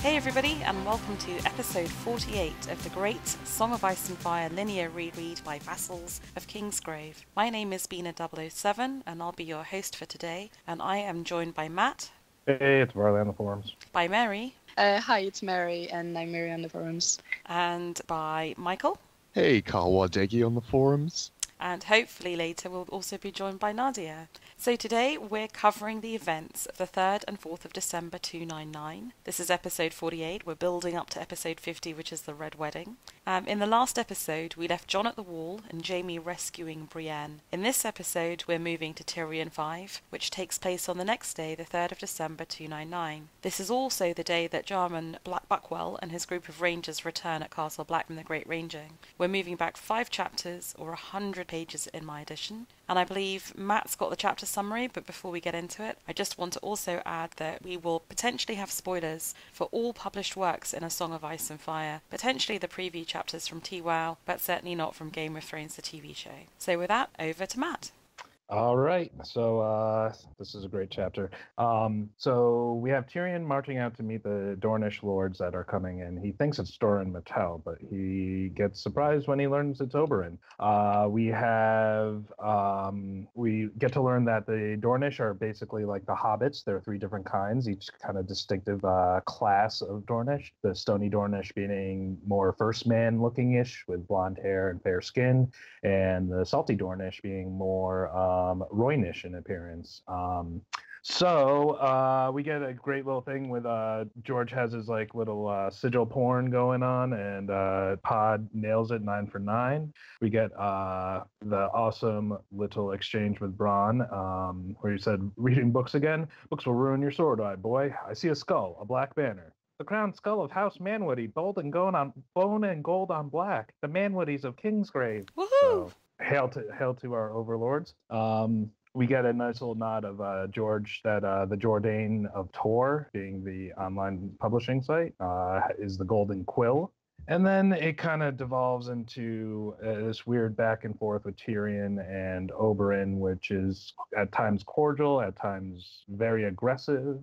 Hey everybody, and welcome to episode 48 of the great Song of Ice and Fire linear reread by Vassals of Kingsgrave. My name is Bina007, and I'll be your host for today, and I am joined by Matt. Hey, it's Varley on the forums. By Mary. Hi, it's Mary, and I'm Mary on the forums. And by Michael. Hey, Kawadegi on the forums. And hopefully later we'll also be joined by Nadia. So today we're covering the events of the 3rd and 4th of December 299. This is episode 48. We're building up to episode 50, which is the Red Wedding. In the last episode, we left Jon at the wall and Jaime rescuing Brienne. In this episode, we're moving to Tyrion 5, which takes place on the next day, the 3rd of December 299. This is also the day that Jarman Buckwell and his group of rangers return at Castle Black from the Great Ranging. We're moving back 5 chapters, or 100 pages in my edition. And I believe Matt's got the chapter summary, but before we get into it, I just want to also add that we will potentially have spoilers for all published works in A Song of Ice and Fire, potentially the preview chapters from TWOW, but certainly not from Game of Thrones, the TV show. So with that, over to Matt. All right, so this is a great chapter. So we have Tyrion marching out to meet the Dornish lords that are coming in. He thinks it's Doran Mattel, but he gets surprised when he learns it's Oberyn. We get to learn that the Dornish are basically like the hobbits. There are 3 different kinds, each kind of distinctive class of Dornish. The Stony Dornish being more first man looking-ish with blonde hair and fair skin, and the Salty Dornish being more Roynish in appearance. So we get a great little thing with George has his like little sigil porn going on, and Pod nails it 9 for 9. We get the awesome little exchange with Bronn, where he said, "Reading books again? Books will ruin your sword eye, boy. I see a skull, a black banner. The crowned skull of House Manwoody, bold and gold on bone and gold on black. The Manwoodies of Kingsgrave." Woohoo! So, hail to our overlords. We get a nice little nod of George that the Jourdain of Tor, being the online publishing site, is the Golden Quill. And then it kind of devolves into this weird back and forth with Tyrion and Oberyn, which is at times cordial, at times very aggressive.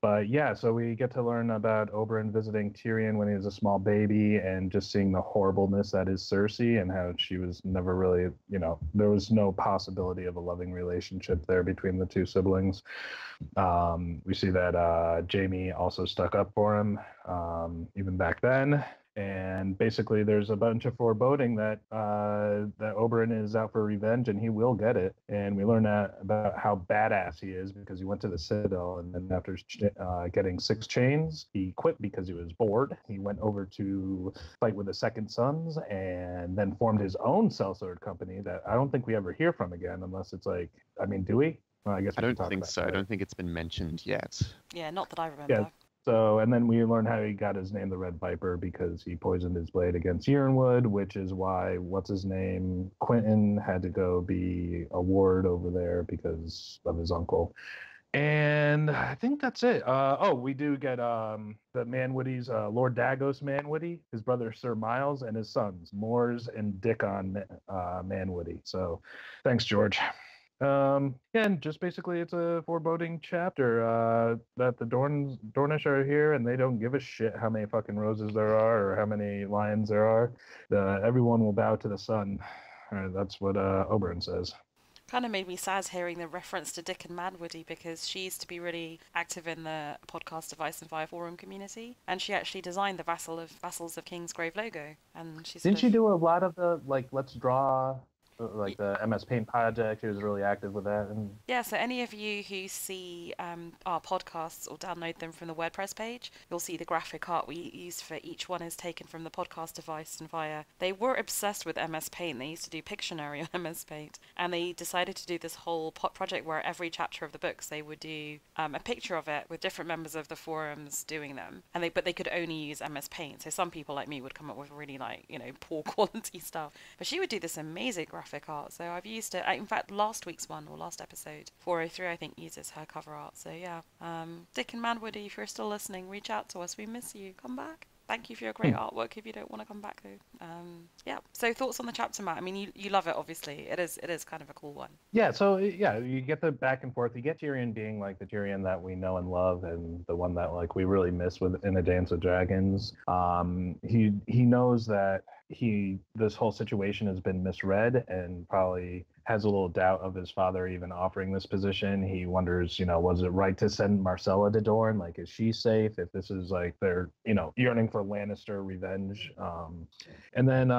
But yeah, so we get to learn about Oberyn visiting Tyrion when he was a small baby, and just seeing the horribleness that is Cersei, and how she was never really, there was no possibility of a loving relationship there between the 2 siblings. We see that Jaime also stuck up for him, even back then. And basically, there's a bunch of foreboding that that Oberyn is out for revenge, and he will get it. And we learn that about how badass he is because he went to the Citadel, and then after getting 6 chains, he quit because he was bored. He went over to fight with the Second Sons, and then formed his own sellsword company that I don't think we ever hear from again, unless it's like, I mean, do we? Well, I guess I don't think so. I don't think it's been mentioned yet. Yeah, not that I remember. Yeah. So, and then we learn how he got his name, the Red Viper, because he poisoned his blade against Ironwood, which is why, Quentin had to go be a ward over there because of his uncle. And I think that's it. We do get the Manwoodies, Lord Dagos Manwoody, his brother Sir Miles, and his sons, Mors and Dickon Manwoody. So thanks, George. And just basically it's a foreboding chapter that the Dornish are here, and they don't give a shit how many fucking roses there are or how many lions there are. Everyone will bow to the sun. That's what Oberyn says. Kind of made me sad hearing the reference to Dickon Manwoody, because she used to be really active in the podcast of Ice and Fire forum community, and she actually designed the Vassals of Kingsgrave logo. And Didn't she do a lot of the Let's Draw? Like the MS Paint project, he was really active with that. And yeah, so any of you who see our podcasts or download them from the WordPress page, you'll see the graphic art we use for each one is taken from the podcast of Ice and Fire. They were obsessed with MS Paint. They used to do Pictionary on MS Paint, and they decided to do this whole project where every chapter of the books they would do a picture of it with different members of the forums doing them, but they could only use MS Paint. So some people like me would come up with really poor quality stuff, but she would do this amazing graphic art. So I've used it. In fact, last episode 403, I think, uses her cover art. So yeah, Dickon Manwoody, if you're still listening, reach out to us. We miss you. Come back. Thank you for your great artwork if you don't want to come back, though. Yeah, so thoughts on the chapter, Matt? I mean, you love it, obviously. It is kind of a cool one. Yeah, so yeah, you get the back and forth. You get Tyrion being like the Tyrion that we know and love, and the one that like we really miss with in A Dance of Dragons. He knows that this whole situation has been misread, and probably has a little doubt of his father even offering this position. He wonders, was it right to send Marcella to Dorne? Like, is she safe? If this is like they're, yearning for Lannister revenge. And then,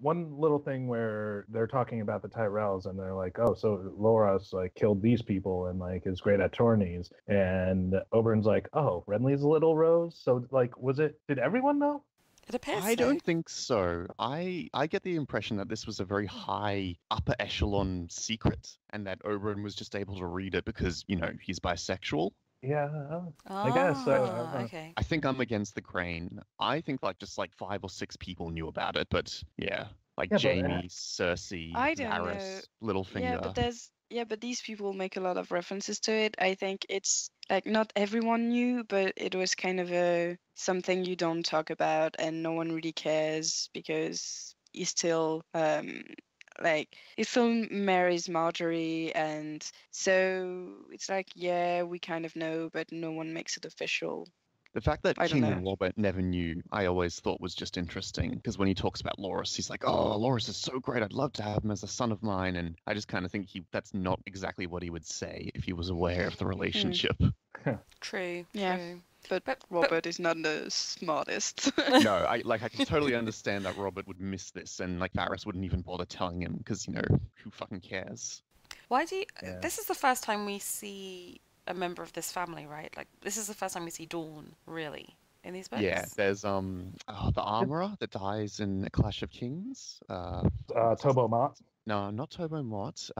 one little thing where they're talking about the Tyrells, and they're like, oh, so Loras like killed these people and like is great at tourneys. And Oberyn's like, oh, Renly's little Rose. So like, did everyone know? It appears I so. don't think so. I get the impression that this was a very high upper echelon secret, and that Oberyn was just able to read it because, he's bisexual. Yeah, I guess. Okay. I think I'm against the grain. I think just 5 or 6 people knew about it, but yeah, Jaime, Cersei, I don't Varys, Littlefinger. But these people make a lot of references to it. I think it's like not everyone knew, but it was kind of something you don't talk about, and no one really cares because he's still he still marries Marjorie, and so it's like, yeah, we kind of know, but no one makes it official. The fact that I don't King know. Robert never knew, I always thought was just interesting, because when he talks about Loras, he's like, oh, Loras is so great, I'd love to have him as a son of mine, and I just kind of think that's not exactly what he would say if he was aware of the relationship. True. Yeah. True. But Robert is not the smartest. No, I can totally understand that Robert would miss this, and Varys wouldn't even bother telling him, because, who fucking cares? Why do you... This is the first time we see a member of this family, right? Like, this is the first time we see Dawn, really, in these books. Yeah, there's the armorer that dies in A Clash of Kings. Tobo Mott. No, not Tobo Mott.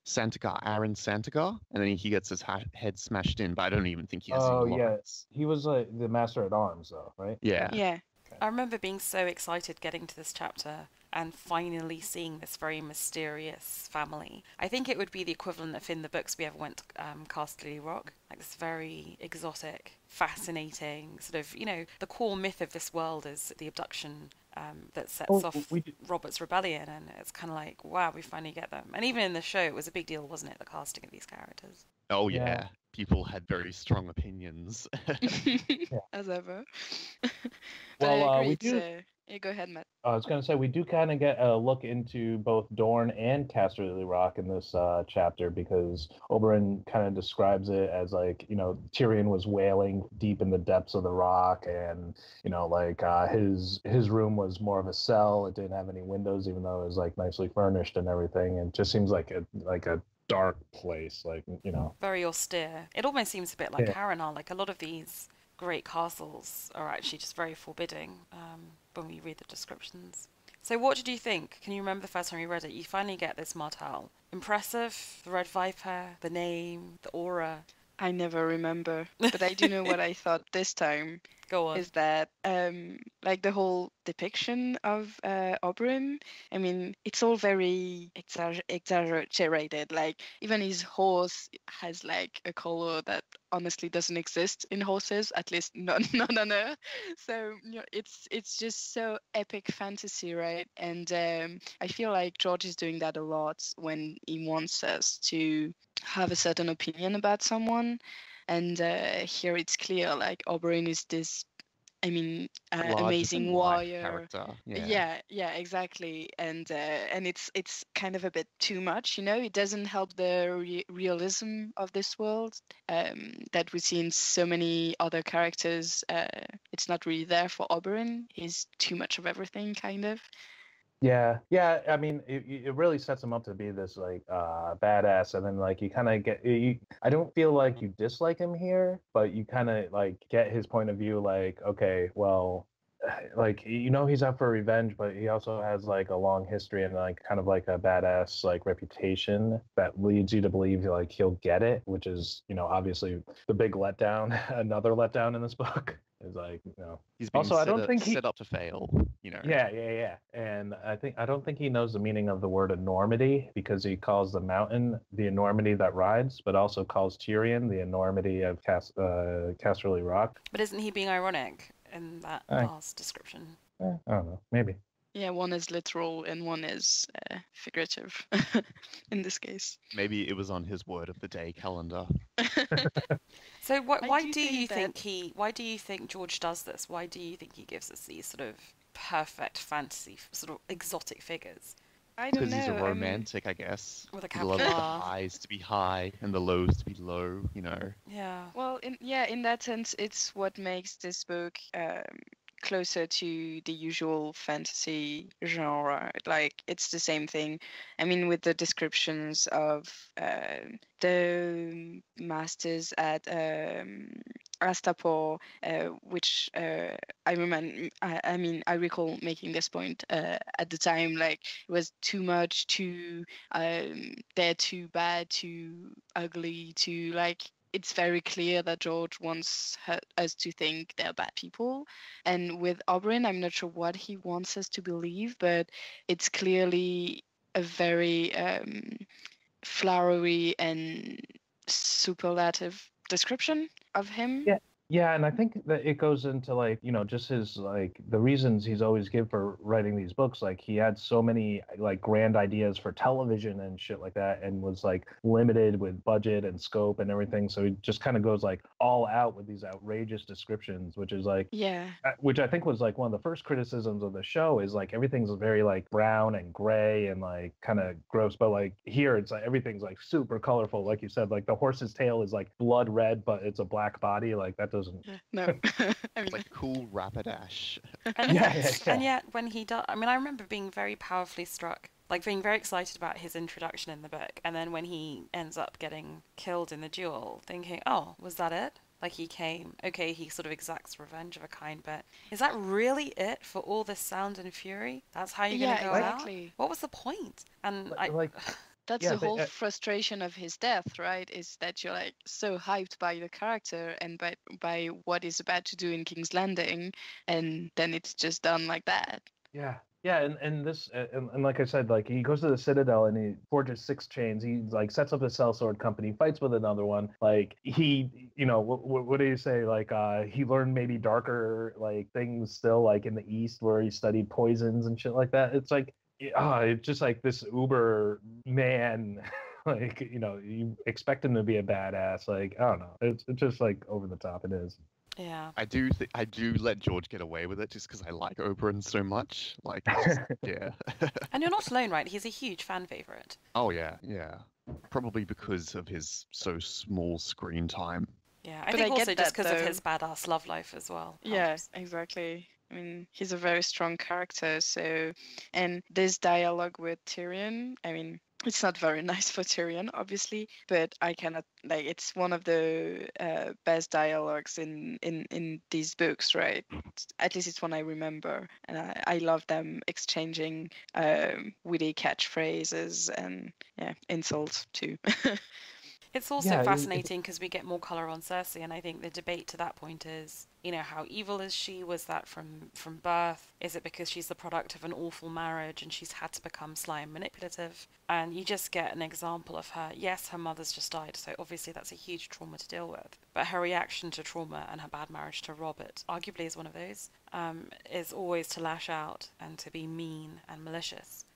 Santagar, Aaron Santagar, and then he gets his head smashed in, but I don't even think he has any lines. He was the Master at Arms, though, right? Yeah. Yeah. I remember being so excited getting to this chapter and finally seeing this very mysterious family. I think it would be the equivalent of in the books we ever went to Casterly Rock, like this very exotic, fascinating sort of, the core myth of this world is the abduction that sets off Robert's rebellion, and it's kind of like, wow, we finally get them. And even in the show, it was a big deal, wasn't it, the casting of these characters? Oh yeah. People had very strong opinions. As ever. Well, we do. do. Yeah, go ahead, Matt. I was going to say, we do kind of get a look into both Dorne and Casterly Rock in this chapter, because Oberyn kind of describes it as like, Tyrion was wailing deep in the depths of the rock, and, his room was more of a cell. It didn't have any windows, even though it was like nicely furnished and everything. And it just seems like a dark place, Very austere. It almost seems a bit like Harrenhal. Like a lot of these great castles are actually just very forbidding when we read the descriptions. So what did you think? Can you remember the first time you read it? You finally get this Martell. Impressive? The Red Viper, the name, the aura. I never remember, but I do know what I thought this time. Go on. Is that the whole depiction of Oberyn? I mean, it's all very exaggerated. Like even his horse has like a color that honestly doesn't exist in horses, at least not on Earth. So it's just so epic fantasy, right? And I feel like George is doing that a lot when he wants us to have a certain opinion about someone. And here it's clear, like Oberyn is this, amazing warrior. Character. Yeah, exactly. And it's kind of a bit too much, It doesn't help the realism of this world that we see in so many other characters. It's not really there for Oberyn. He's too much of everything, kind of. Yeah. I mean, it really sets him up to be this badass, and then you kind of get. I don't feel like you dislike him here, but you kind of get his point of view. Like, okay, well, he's out for revenge, but he also has a long history and kind of a badass reputation that leads you to believe he'll get it, which is obviously the big letdown. Another letdown in this book. Is he's been also, I don't think set up to fail, Yeah. And I don't think he knows the meaning of the word enormity, because he calls the mountain the enormity that rides, but also calls Tyrion the enormity of Casterly Rock. But isn't he being ironic? in that Aye. last description. I don't know, maybe. Yeah, one is literal and one is figurative in this case. Maybe it was on his word of the day calendar. So I why do do you think think why do you think George does this? Why do you think he gives us these sort of perfect fantasy, sort of exotic figures? I don't Because he's a know. I mean, romantic, I guess. With a He loves the capital R. highs to be high and the lows to be low, you know. Yeah. well, in that sense, it's what makes this book closer to the usual fantasy genre. Like, it's the same thing. I mean, with the descriptions of the masters at Astapor, which I remember. I mean, I recall making this point at the time. Like, it was too much, they're too bad, too ugly, too like. It's very clear that George wants us to think they're bad people. And with Oberyn, I'm not sure what he wants us to believe, but it's clearly a very flowery and superlative description of him. Yeah, and I think that it goes into like, just his like the reasons he's always give for writing these books. Like he had so many like grand ideas for television and shit like that, and was like limited with budget and scope and everything. So he just kind of goes like all out with these outrageous descriptions, which is like, Yeah. which I think was like one of the first criticisms of the show is like everything's very like brown and gray and like kind of gross, but like here it's like everything's like super colorful, like you said, like the horse's tail is like blood red, but it's a black body. Like that doesn't. No. I mean, It's like cool rapidash. And, Yeah. and yet when he does, I mean, I remember being very powerfully struck, like being very excited about his introduction in the book, and then when he ends up getting killed in the duel, thinking, oh, was that it? Like he sort of exacts revenge of a kind, but is that really it for all this sound and fury? That's how you're yeah, gonna go exactly. out? What was the point? And That's Yeah, the whole frustration of his death, right? Is that you're like so hyped by the character and by what he's about to do in King's Landing, and then it's just done like that. Yeah, and this and like I said, like he goes to the Citadel and he forges 6 chains. He like sets up a sellsword company, fights with another one. Like he, what do you say? Like he learned maybe darker like things still, like in the East where he studied poisons and shit like that. It's like, it's just like this uber man. Like you expect him to be a badass. Like I don't know. It's just like over the top. It is. yeah. I do let George get away with it just because I like Oberyn so much. Like, yeah. And you're not alone, right? He's a huge fan favorite. Oh yeah. Probably because of his so small screen time. Yeah, But think I also get just that, because of though. his badass love life as well. Yeah, helps. exactly. I mean, he's a very strong character. So, and this dialogue with Tyrion, I mean, it's not very nice for Tyrion, obviously, but I cannot like. It's one of the best dialogues in these books, right? At least it's one I remember, and I love them exchanging witty catchphrases and insults too. It's also Yeah, fascinating because we get more colour on Cersei, and I think the debate to that point is, how evil is she? Was that from birth? Is it because she's the product of an awful marriage and she's had to become sly and manipulative? And you just get an example of her. Yes, her mother's just died, so obviously that's a huge trauma to deal with. But her reaction to trauma and her bad marriage to Robert, arguably is one of those, is always to lash out and to be mean and malicious.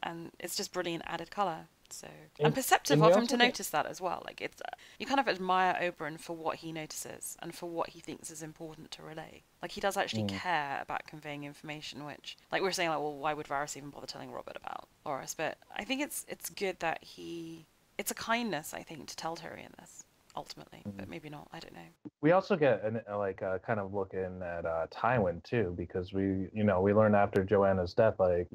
And it's just brilliant added colour. So, and perceptive of him to notice that as well. Like it's, you kind of admire Oberyn for what he notices and for what he thinks is important to relay. Like he does actually care about conveying information, which, like we were saying, like, well, why would Varys even bother telling Robert about Loras? But I think it's good that it's a kindness, I think, to tell Tyrion this ultimately, but maybe not. I don't know. We also get kind of looking at Tywin too, because we learn after Joanna's death, like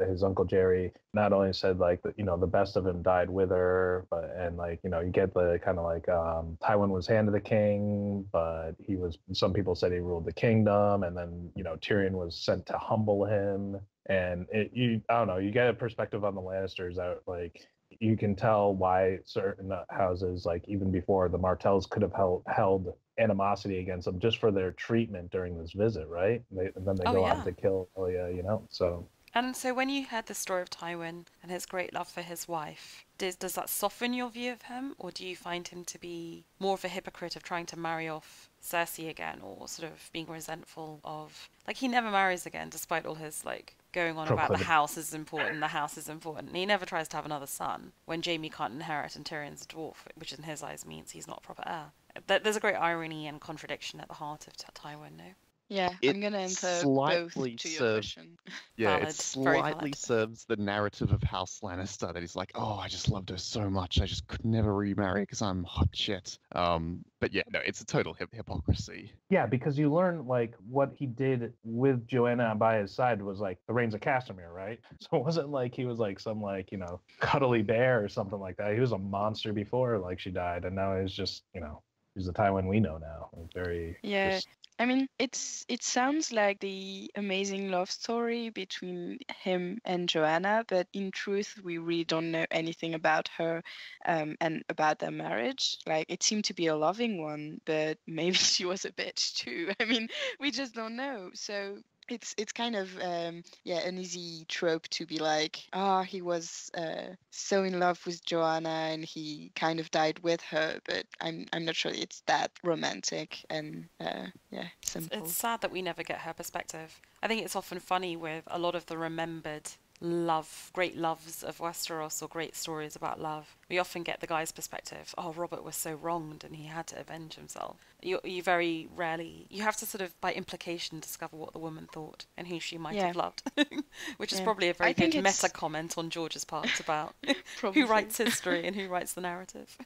his uncle Jerry not only said like the best of him died with her, but you get the kind of like Tywin was hand of the king, but some people said he ruled the kingdom, and then Tyrion was sent to humble him, and I don't know, you get a perspective on the Lannisters that like. You can tell why certain houses, like even before the Martells, could have held animosity against them just for their treatment during this visit, right? And then they go on to kill Ilya, So And so when you heard the story of Tywin and his great love for his wife, does that soften your view of him, or do you find him to be more of a hypocrite of trying to marry off Cersei again, or sort of being resentful of, like, he never marries again despite all his, like, going on about the house is important, and he never tries to have another son when Jaime can't inherit and Tyrion's a dwarf, which in his eyes means he's not a proper heir. There's a great irony and contradiction at the heart of Tywin, no? Yeah, I'm gonna answer both to your question. Yeah, Valid, it slightly serves the narrative of House Lannister that he's like, oh, I just loved her so much, I just could never remarry because I'm hot shit. But yeah, no, it's a total hypocrisy. Yeah, because you learn like what he did with Joanna by his side was like the Reigns of Castamere, right? So it wasn't like he was like some like, you know, cuddly bear or something like that. He was a monster before like she died, and now he's just, you know, he's the Tywin we know now. Very just... I mean, it sounds like the amazing love story between him and Joanna, but in truth, we really don't know anything about her and about their marriage. Like, it seemed to be a loving one, but maybe she was a bitch too. I mean, we just don't know. So it's kind of an easy trope to be like, he was so in love with Joanna and he kind of died with her, but I'm not sure it's that romantic and simple. It's sad that we never get her perspective. I think it's often funny with a lot of the remembered great loves of Westeros or great stories about love. We often get the guy's perspective. Oh, Robert was so wronged and he had to avenge himself. You very rarely, you have to sort of by implication discover what the woman thought and who she might have loved, which is probably a very good meta comment on George's part about who writes history and who writes the narrative.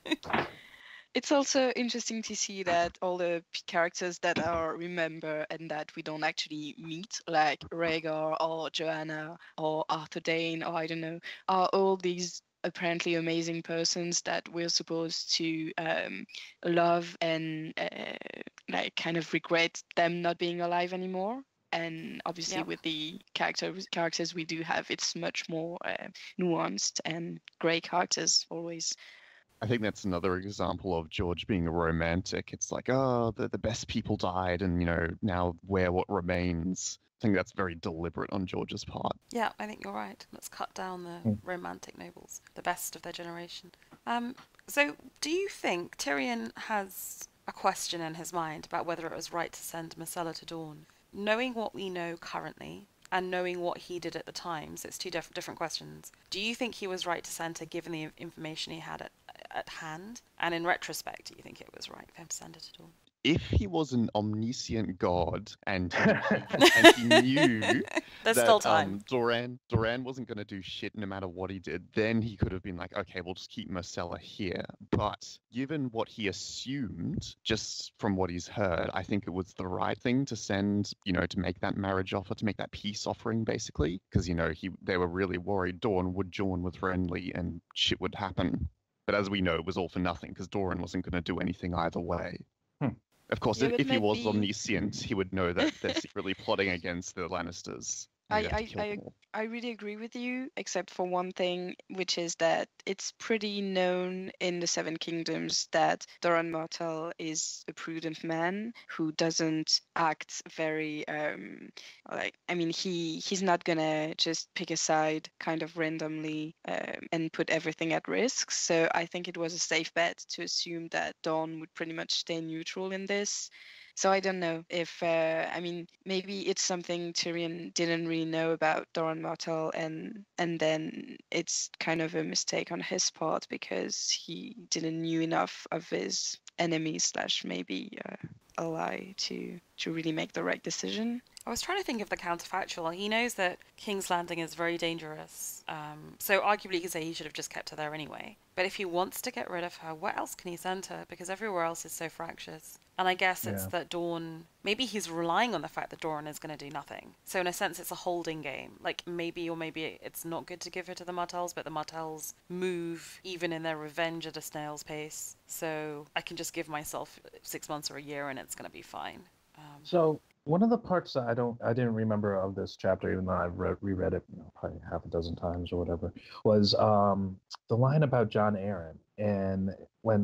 It's also interesting to see that all the characters that are remembered and that we don't actually meet, like Rhaegar or Joanna or Arthur Dayne or I don't know, are all these apparently amazing persons that we're supposed to love and like kind of regret them not being alive anymore. And obviously with the characters we do have, it's much more nuanced and great characters always. I think that's another example of George being a romantic. It's like, oh, the best people died and, you know, now we're what remains. I think that's very deliberate on George's part. Yeah, I think you're right. Let's cut down the romantic nobles, the best of their generation. So do you think Tyrion has a question in his mind about whether it was right to send Myrcella to Dawn? Knowing what we know currently and knowing what he did at the time, so it's two different questions. Do you think he was right to send her given the information he had at hand? And in retrospect, do you think it was right for him to send her to Dawn? If he was an omniscient god and he knew There's that still time. Doran wasn't going to do shit no matter what he did, then he could have been like, okay, we'll just keep Myrcella here. But given what he assumed, just from what he's heard, I think it was the right thing to send, you know, to make that marriage offer, to make that peace offering, basically. Because, you know, they were really worried Dawn would join with Renly and shit would happen. But as we know, it was all for nothing because Doran wasn't going to do anything either way. Of course, if he was omniscient, he would know that they're secretly plotting against the Lannisters. I really agree with you, except for one thing, which is that it's pretty known in the Seven Kingdoms that Doran Martell is a prudent man who doesn't act very he's not gonna just pick a side kind of randomly and put everything at risk. So I think it was a safe bet to assume that Dawn would pretty much stay neutral in this. So I don't know if, maybe it's something Tyrion didn't really know about Doran Martell, and then it's kind of a mistake on his part because he didn't knew enough of his enemy / maybe ally to really make the right decision. I was trying to think of the counterfactual. He knows that King's Landing is very dangerous, so arguably you could say he should have just kept her there anyway. But if he wants to get rid of her, where else can he send her? Because everywhere else is so fractious. And I guess it's that Dawn, maybe he's relying on the fact that Doran is going to do nothing. So in a sense, it's a holding game. Like maybe it's not good to give her to the Martells, but the Martells move even in their revenge at a snail's pace. So I can just give myself 6 months or a year and it's going to be fine. So one of the parts that I didn't remember of this chapter, even though I've reread it probably half a dozen times or whatever, was the line about Jon Arryn. And when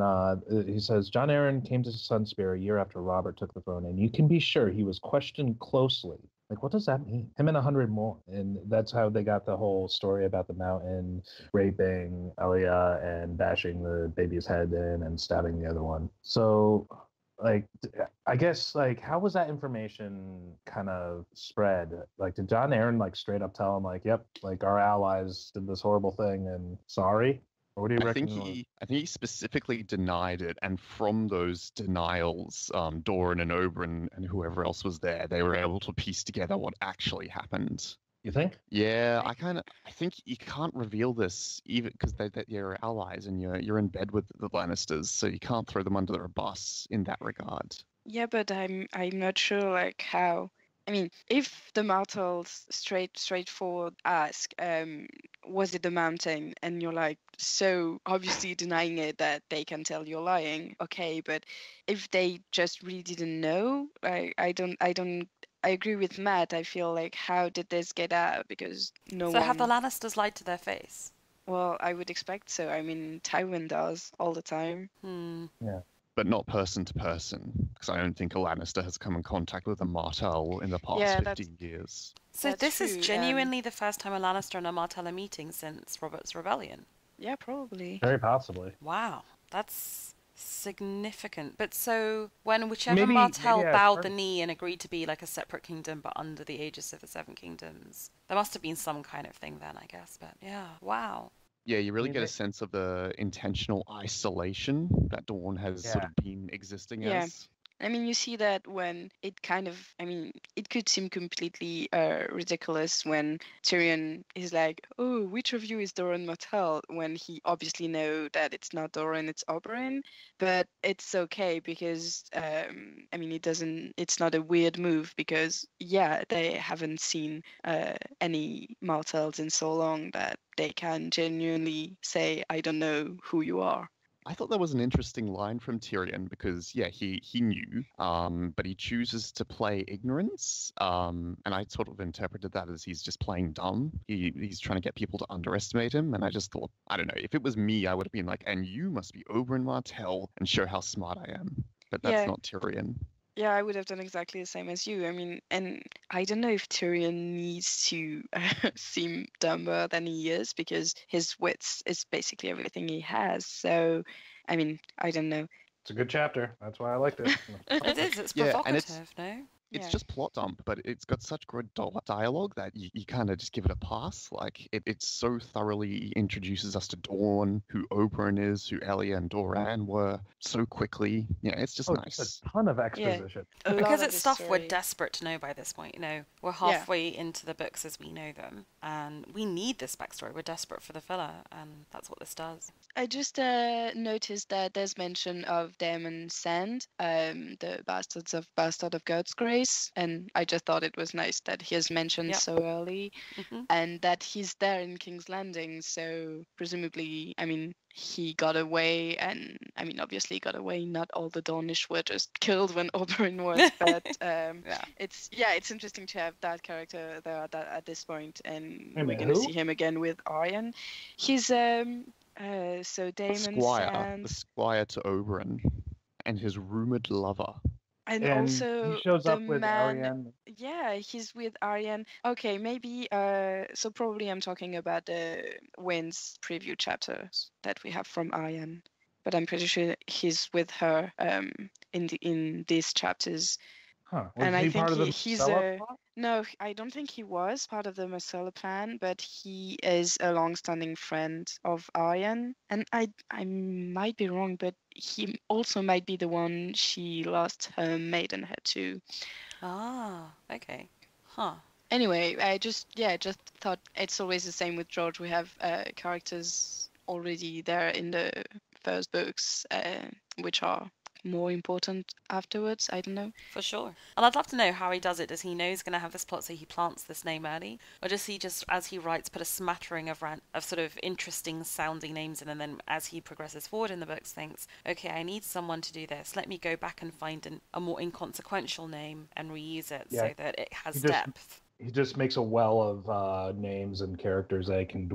he says, Jon Arryn came to Sunspear a year after Robert took the throne, and you can be sure he was questioned closely Like, what does that mean? Him and 100 more. And that's how they got the whole story about the mountain raping Aria and bashing the baby's head in and stabbing the other one. So, like, I guess, like, how was that information kind of spread? Like, did John Aaron, like, straight up tell him, like, yep, like, our allies did this horrible thing and sorry? Or what do you I reckon? I think he specifically denied it, and from those denials, Doran and Oberyn and whoever else was there, they were able to piece together what actually happened. You think? Yeah, I think you can't reveal this even because you're allies and you're in bed with the Lannisters, so you can't throw them under a bus in that regard. Yeah, but I'm not sure like how. I mean, if the Martells straightforward ask, was it the mountain, and you're like so obviously denying it that they can tell you're lying, okay. But if they just really didn't know, I agree with Matt. I feel like how did this get out? Because no So one. have the Lannisters lied to their face? Well, I would expect so. I mean, Tywin does all the time. Yeah. But not person to person, because I don't think a Lannister has come in contact with a Martell in the past Yeah, 15 years. So That's this true, is genuinely the first time a Lannister and a Martell are meeting since Robert's Rebellion. Yeah, probably. Very possibly. Wow, that's significant. But so when whichever Maybe- Martell maybe I've bowed heard- the knee and agreed to be like a separate kingdom but under the aegis of the Seven Kingdoms, there must have been some kind of thing then, I guess. But yeah, wow. Yeah, you really mean, get a they- sense of the intentional isolation that Dawn has sort of been existing Yeah. as. I mean, you see that when it kind of, I mean, it could seem completely ridiculous when Tyrion is like, oh, which of you is Doran Martell? When he obviously know that it's not Doran, it's Oberyn. But it's okay because, I mean, it's not a weird move because, yeah, they haven't seen any Martells in so long that they can genuinely say, I don't know who you are. I thought that was an interesting line from Tyrion because, yeah, he knew, but he chooses to play ignorance, and I sort of interpreted that as he's just playing dumb. He's trying to get people to underestimate him, and I just thought, I don't know, if it was me, I would have been like, and you must be Oberyn Martell and show how smart I am. But that's Yeah. not Tyrion. Yeah, I would have done exactly the same as you. I mean, and I don't know if Tyrion needs to seem dumber than he is because his wits is basically everything he has. So, I mean, I don't know. It's a good chapter. That's why I liked it. It is, it's Yeah, and provocative, no? It's Yeah. just plot dump, but it's got such good dialogue that you kind of just give it a pass. Like, it so thoroughly introduces us to Dawn, who Oberyn is, who Elia and Doran were so quickly. Yeah, it's just nice. Just a ton of exposition. A lot Because of it's the stuff we're story. desperate to know by this point, you know. We're Yeah. halfway into the books as we know them, and we need this backstory. We're desperate for the filler, and that's what this does. I just noticed that there's mention of Daemon Sand, the Bastard of God's Grace, and I just thought it was nice that he is mentioned Yep. so early, Hmm. and that he's there in King's Landing. So presumably, I mean, he got away, and I mean, obviously he got away. Not all the Dornish were just killed when Oberyn was, but Yeah. it's interesting to have that character there at this point, and Wait a we're minute, gonna who? see him again with Aryan. He's so The Damon squire, Sand, the squire to Oberyn, and his rumored lover. and And also he shows the up with man. Ariane. Yeah, he's with Aryan. Okay, maybe. So probably I'm talking about the Winds preview chapters that we have from Aryan, but I'm pretty sure he's with her in these chapters. Huh. And Was I he think part of the he's Marcella a plot? no. I don't think he was part of the Marcella plan, but he is a long-standing friend of Aryan. And I might be wrong, but he also might be the one she lost her maidenhead to. Ah, okay. Huh. Anyway, I just thought it's always the same with George. We have characters already there in the first books, which are more important afterwards. I don't know. For sure. And I'd love to know how he does it. Does he know he's going to have this plot, so he plants this name early? Or does he just, as he writes, put a smattering of sort of interesting sounding names in, and then as he progresses forward in the books thinks, okay, I need someone to do this. Let me go back and find a more inconsequential name and reuse it so Yeah. that it has He just- depth. He just makes a well of names and characters that he can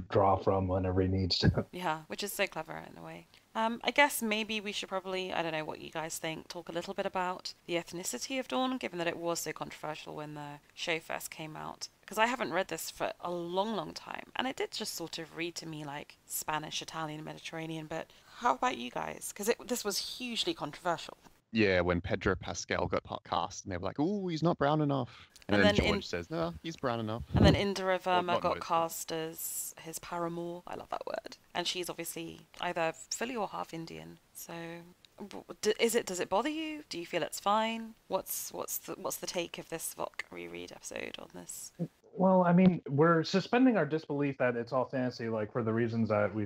draw from whenever he needs to. Yeah, which is so clever in a way. I guess maybe we should probably, I don't know what you guys think, talk a little bit about the ethnicity of Dawn, given that it was so controversial when the show first came out. Because I haven't read this for a long, long time, and it did just sort of read to me like Spanish, Italian, Mediterranean, but how about you guys? Because this was hugely controversial. Yeah, when Pedro Pascal got cast, and they were like, "Ooh, he's not brown enough," and then George says, "No, he's brown enough." And then Indira Verma not got mostly. cast as his paramour. I love that word. And she's obviously either fully or half Indian. So, does it bother you? Do you feel it's fine? What's the take of this Vok reread episode on this? Well, I mean, we're suspending our disbelief that it's all fantasy, like for the reasons that we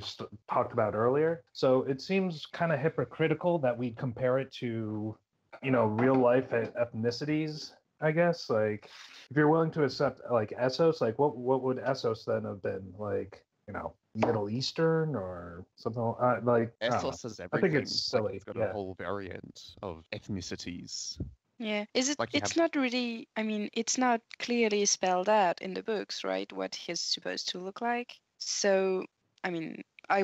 talked about earlier. So it seems kind of hypocritical that we compare it to, real life ethnicities, I guess. Like, if you're willing to accept like Essos, like what would Essos then have been? Like, Middle Eastern or something like Essos has everything. I think it's silly. It's got a whole variant of ethnicities. Yeah. Is it? Like It's not really. I mean, it's not clearly spelled out in the books, right? What he's supposed to look like. So, I mean, I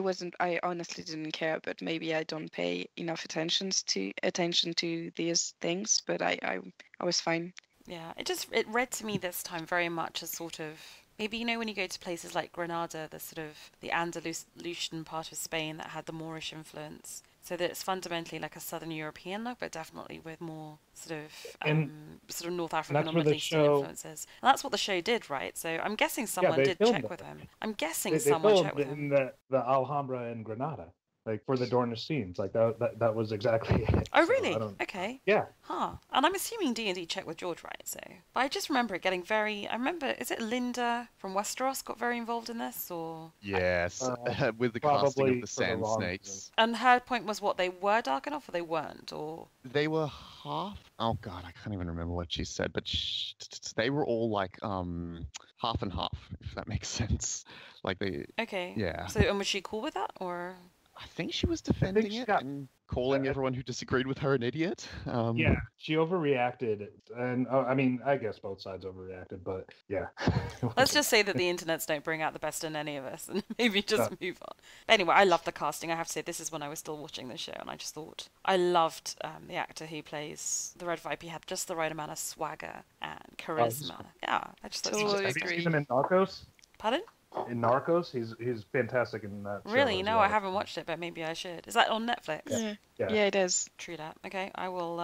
honestly didn't care, but maybe I don't pay enough attention to these things. But I was fine. Yeah, it read to me this time very much as sort of, maybe, when you go to places like Granada, the Andalusian part of Spain that had the Moorish influence. So that it's fundamentally like a Southern European look, but definitely with more sort of North African or Middle Eastern influences. And that's what the show did, right? So I'm guessing someone did check with him. I'm guessing someone checked with him. In the Alhambra in Granada, like for the Dornish scenes, like that was exactly it. Oh, really? Okay. Yeah. Huh. And I'm assuming D&D checked with George, right? So, but I just remember it getting is it Linda from Westeros got very involved in this, or? Yes, with the casting of the Sand Snakes. And her point was what, they were dark enough or they weren't, or? They were half. Oh God, I can't even remember what she said, but they were all like half and half, if that makes sense. Like they. Okay. Yeah. So, and was she cool with that, or? I think she was defending it and calling everyone who disagreed with her an idiot. Yeah, she overreacted, and I mean, I guess both sides overreacted, but yeah. Let's just say that the internets don't bring out the best in any of us, and maybe just move on. But anyway, I love the casting. I have to say, this is when I was still watching the show, and I just thought I loved the actor who plays the Red Viper. He had just the right amount of swagger and charisma. Yeah, I just thought. Totally Have you agree. seen him in Narcos? Pardon? In Narcos, he's fantastic in that. Really? No, I haven't watched it, but maybe I should. Is that on Netflix? Yeah, it is. True that. Okay, I will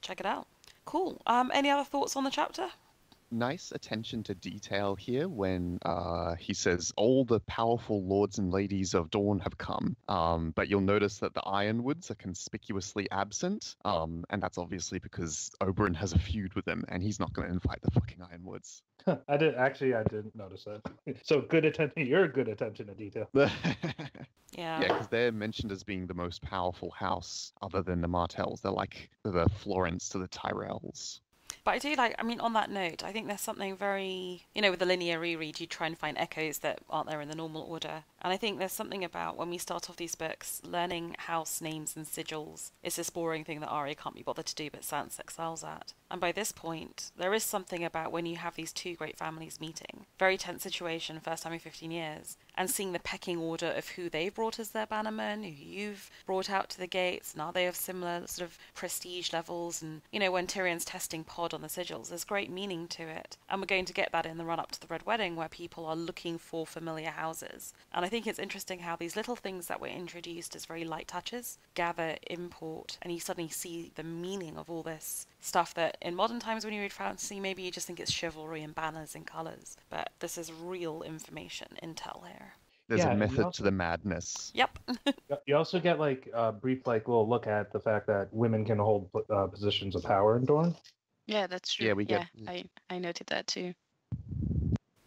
check it out. Cool. Any other thoughts on the chapter? Nice attention to detail here when he says all the powerful lords and ladies of Dawn have come, but you'll notice that the Ironwoods are conspicuously absent, and that's obviously because Oberyn has a feud with them, and he's not going to invite the fucking Ironwoods. I didn't notice that. So good attention. You're good attention to detail. Yeah, because they're mentioned as being the most powerful house other than the Martells. They're like the Florence to the Tyrells. But I do like, I mean, on that note, I think there's something very, with the linear reread, you try and find echoes that aren't there in the normal order. And I think there's something about when we start off these books, learning house names and sigils is this boring thing that Aria can't be bothered to do, but Sansa excels at. And by this point, there is something about when you have these two great families meeting, very tense situation, first time in 15 years, and seeing the pecking order of who they've brought as their bannermen, who you've brought out to the gates, and are they of similar sort of prestige levels? And, when Tyrion's testing Pod on the sigils, there's great meaning to it. And we're going to get that in the run-up to the Red Wedding, where people are looking for familiar houses. And I think it's interesting how these little things that were introduced as very light touches gather import, and you suddenly see the meaning of all this stuff that in modern times when you read fantasy, maybe you just think it's chivalry and banners and colours. But this is real information, intel here. There's a method to the madness. Yep. You also get like a brief little look at the fact that women can hold positions of power in Dorne. Yeah, that's true. Yeah, I noted that too.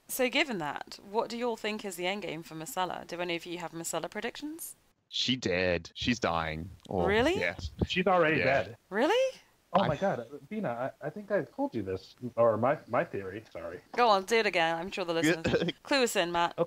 So given that, what do you all think is the endgame for Myrcella? Do any of you have Myrcella predictions? She dead. She's dying. Really? Yeah. She's already dead. Really? Oh my God, Bina, I think I told you this, or my theory. Sorry. Go on, do it again. I'm sure the listeners. Clue us in, Matt.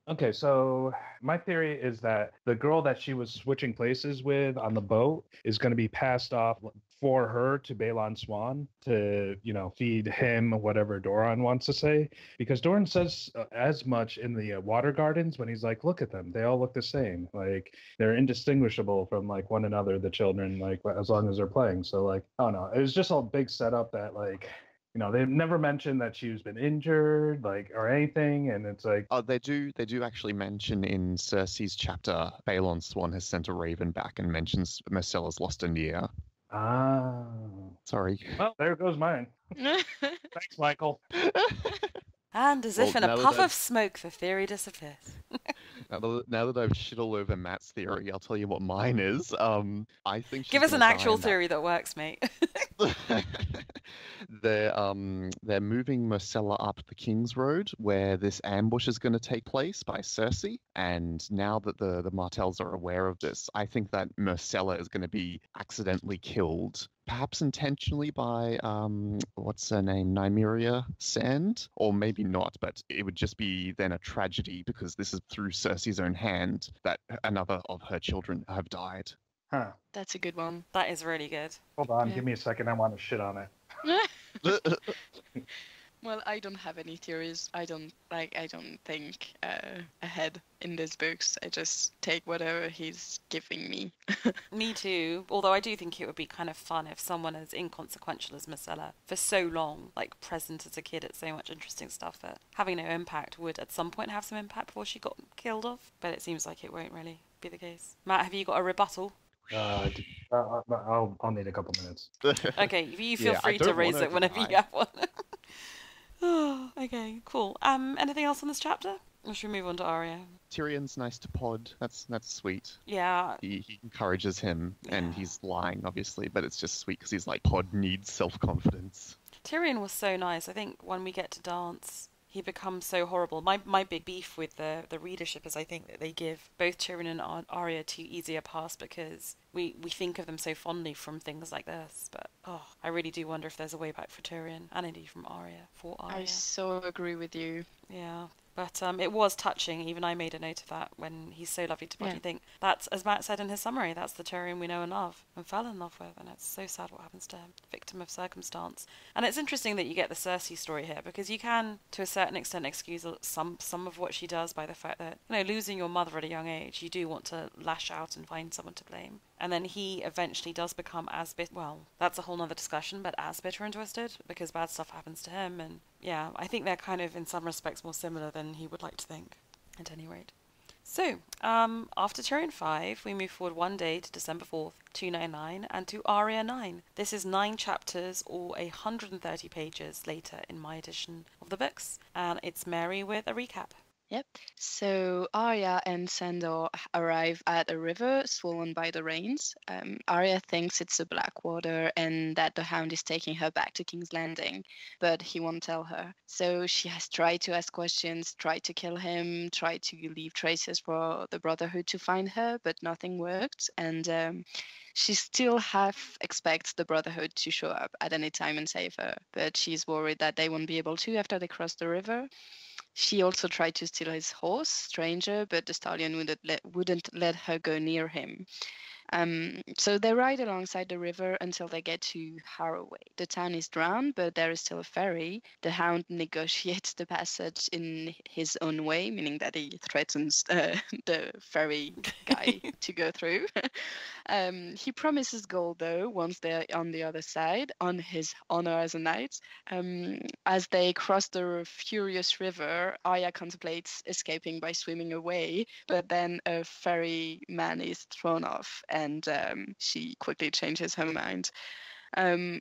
Okay, so my theory is that the girl that she was switching places with on the boat is going to be passed off for her to Balon Swan to, feed him whatever Doran wants to say. Because Doran says as much in the water gardens when he's like, look at them. They all look the same. Like, they're indistinguishable from, like, one another, the children, like, as long as they're playing. So, like, I don't know. It was just a big setup that, like, they've never mentioned that she's been injured, like, or anything, and it's like, Oh, they do actually mention in Cersei's chapter, Balon Swan has sent a raven back and mentions Myrcella's lost an ear. ah, Sorry. well, there goes mine. Thanks, Michael. And as if in a puff of smoke, the theory disappears. Now that I've shit all over Matt's theory, I'll tell you what mine is. I think Give us an actual theory that works, mate. They're moving Myrcella up the King's Road, where this ambush is going to take place by Cersei. And now that the Martells are aware of this, I think that Myrcella is going to be accidentally killed, perhaps intentionally by what's her name, Nymeria Sand, or maybe not. But it would just be then a tragedy because this is through Cersei's own hand that another of her children have died. Huh. That's a good one. That is really good. Hold on, Yeah. give me a second. I want to shit on it. Well, I don't have any theories. I don't think ahead in these books. I just take whatever he's giving me. Me too. Although I do think it would be kind of fun if someone as inconsequential as Myrcella for so long, like present as a kid at so much interesting stuff that having no impact would at some point have some impact before she got killed off. But it seems like it won't really be the case. Matt, have you got a rebuttal? I'll need a couple minutes. Okay, you feel free to raise it whenever you have one. Oh, okay, cool. Anything else on this chapter? Or should we move on to Aria? Tyrion's nice to Pod. That's sweet. Yeah. He encourages him, and he's lying, obviously, but it's just sweet because he's like, Pod needs self-confidence. Tyrion was so nice. I think when we get to dance, he becomes so horrible. My big beef with the readership is I think that they give both Tyrion and Arya too easy a pass because we think of them so fondly from things like this. But I really do wonder if there's a way back for Tyrion and indeed from Arya. I so agree with you. Yeah. But it was touching. Even I made a note of that when he's so lovely to Pod. You think that's, as Matt said in his summary, that's the Tyrion we know and love and fell in love with, and it's so sad what happens to him, victim of circumstance. And it's interesting that you get the Cersei story here because you can, to a certain extent, excuse some of what she does by the fact that losing your mother at a young age, you do want to lash out and find someone to blame. And then he eventually does become as bitter. Well, that's a whole nother discussion, but as bitter and twisted because bad stuff happens to him. And yeah, I think they're kind of in some respects more similar than he would like to think, at any rate. So, after Tyrion 5, we move forward one day to December 4th, 299, and to Aria 9. This is 9 chapters or 130 pages later in my edition of the books, and it's Mary with a recap. Yep. So Arya and Sandor arrive at a river swollen by the rains. Arya thinks it's a Blackwater and that the Hound is taking her back to King's Landing, but he won't tell her. So she has tried to ask questions, tried to kill him, tried to leave traces for the Brotherhood to find her, but nothing worked. And she still half expects the Brotherhood to show up at any time and save her, but she's worried that they won't be able to after they cross the river. She also tried to steal his horse, Stranger, but the stallion wouldn't let her go near him. So they ride alongside the river until they get to Harroway. The town is drowned, but there is still a ferry. The Hound negotiates the passage in his own way, meaning that he threatens the ferry guy to go through. He promises gold, though, once they're on the other side, on his honor as a knight. As they cross the furious river, Arya contemplates escaping by swimming away, but then a ferryman is thrown off, and she quickly changes her mind.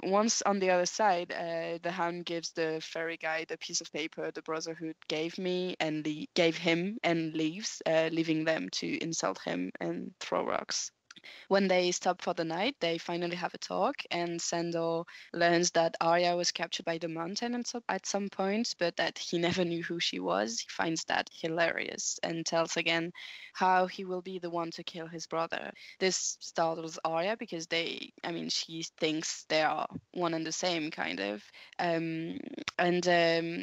Once on the other side, the Hound gives the ferry guy the piece of paper the Brotherhood gave him and leaves, leaving them to insult him and throw rocks. When they stop for the night, they finally have a talk, and Sandor learns that Arya was captured by the Mountain at some point, but that he never knew who she was. He finds that hilarious and tells again how he will be the one to kill his brother. This startles Arya because she thinks they are one and the same, kind of.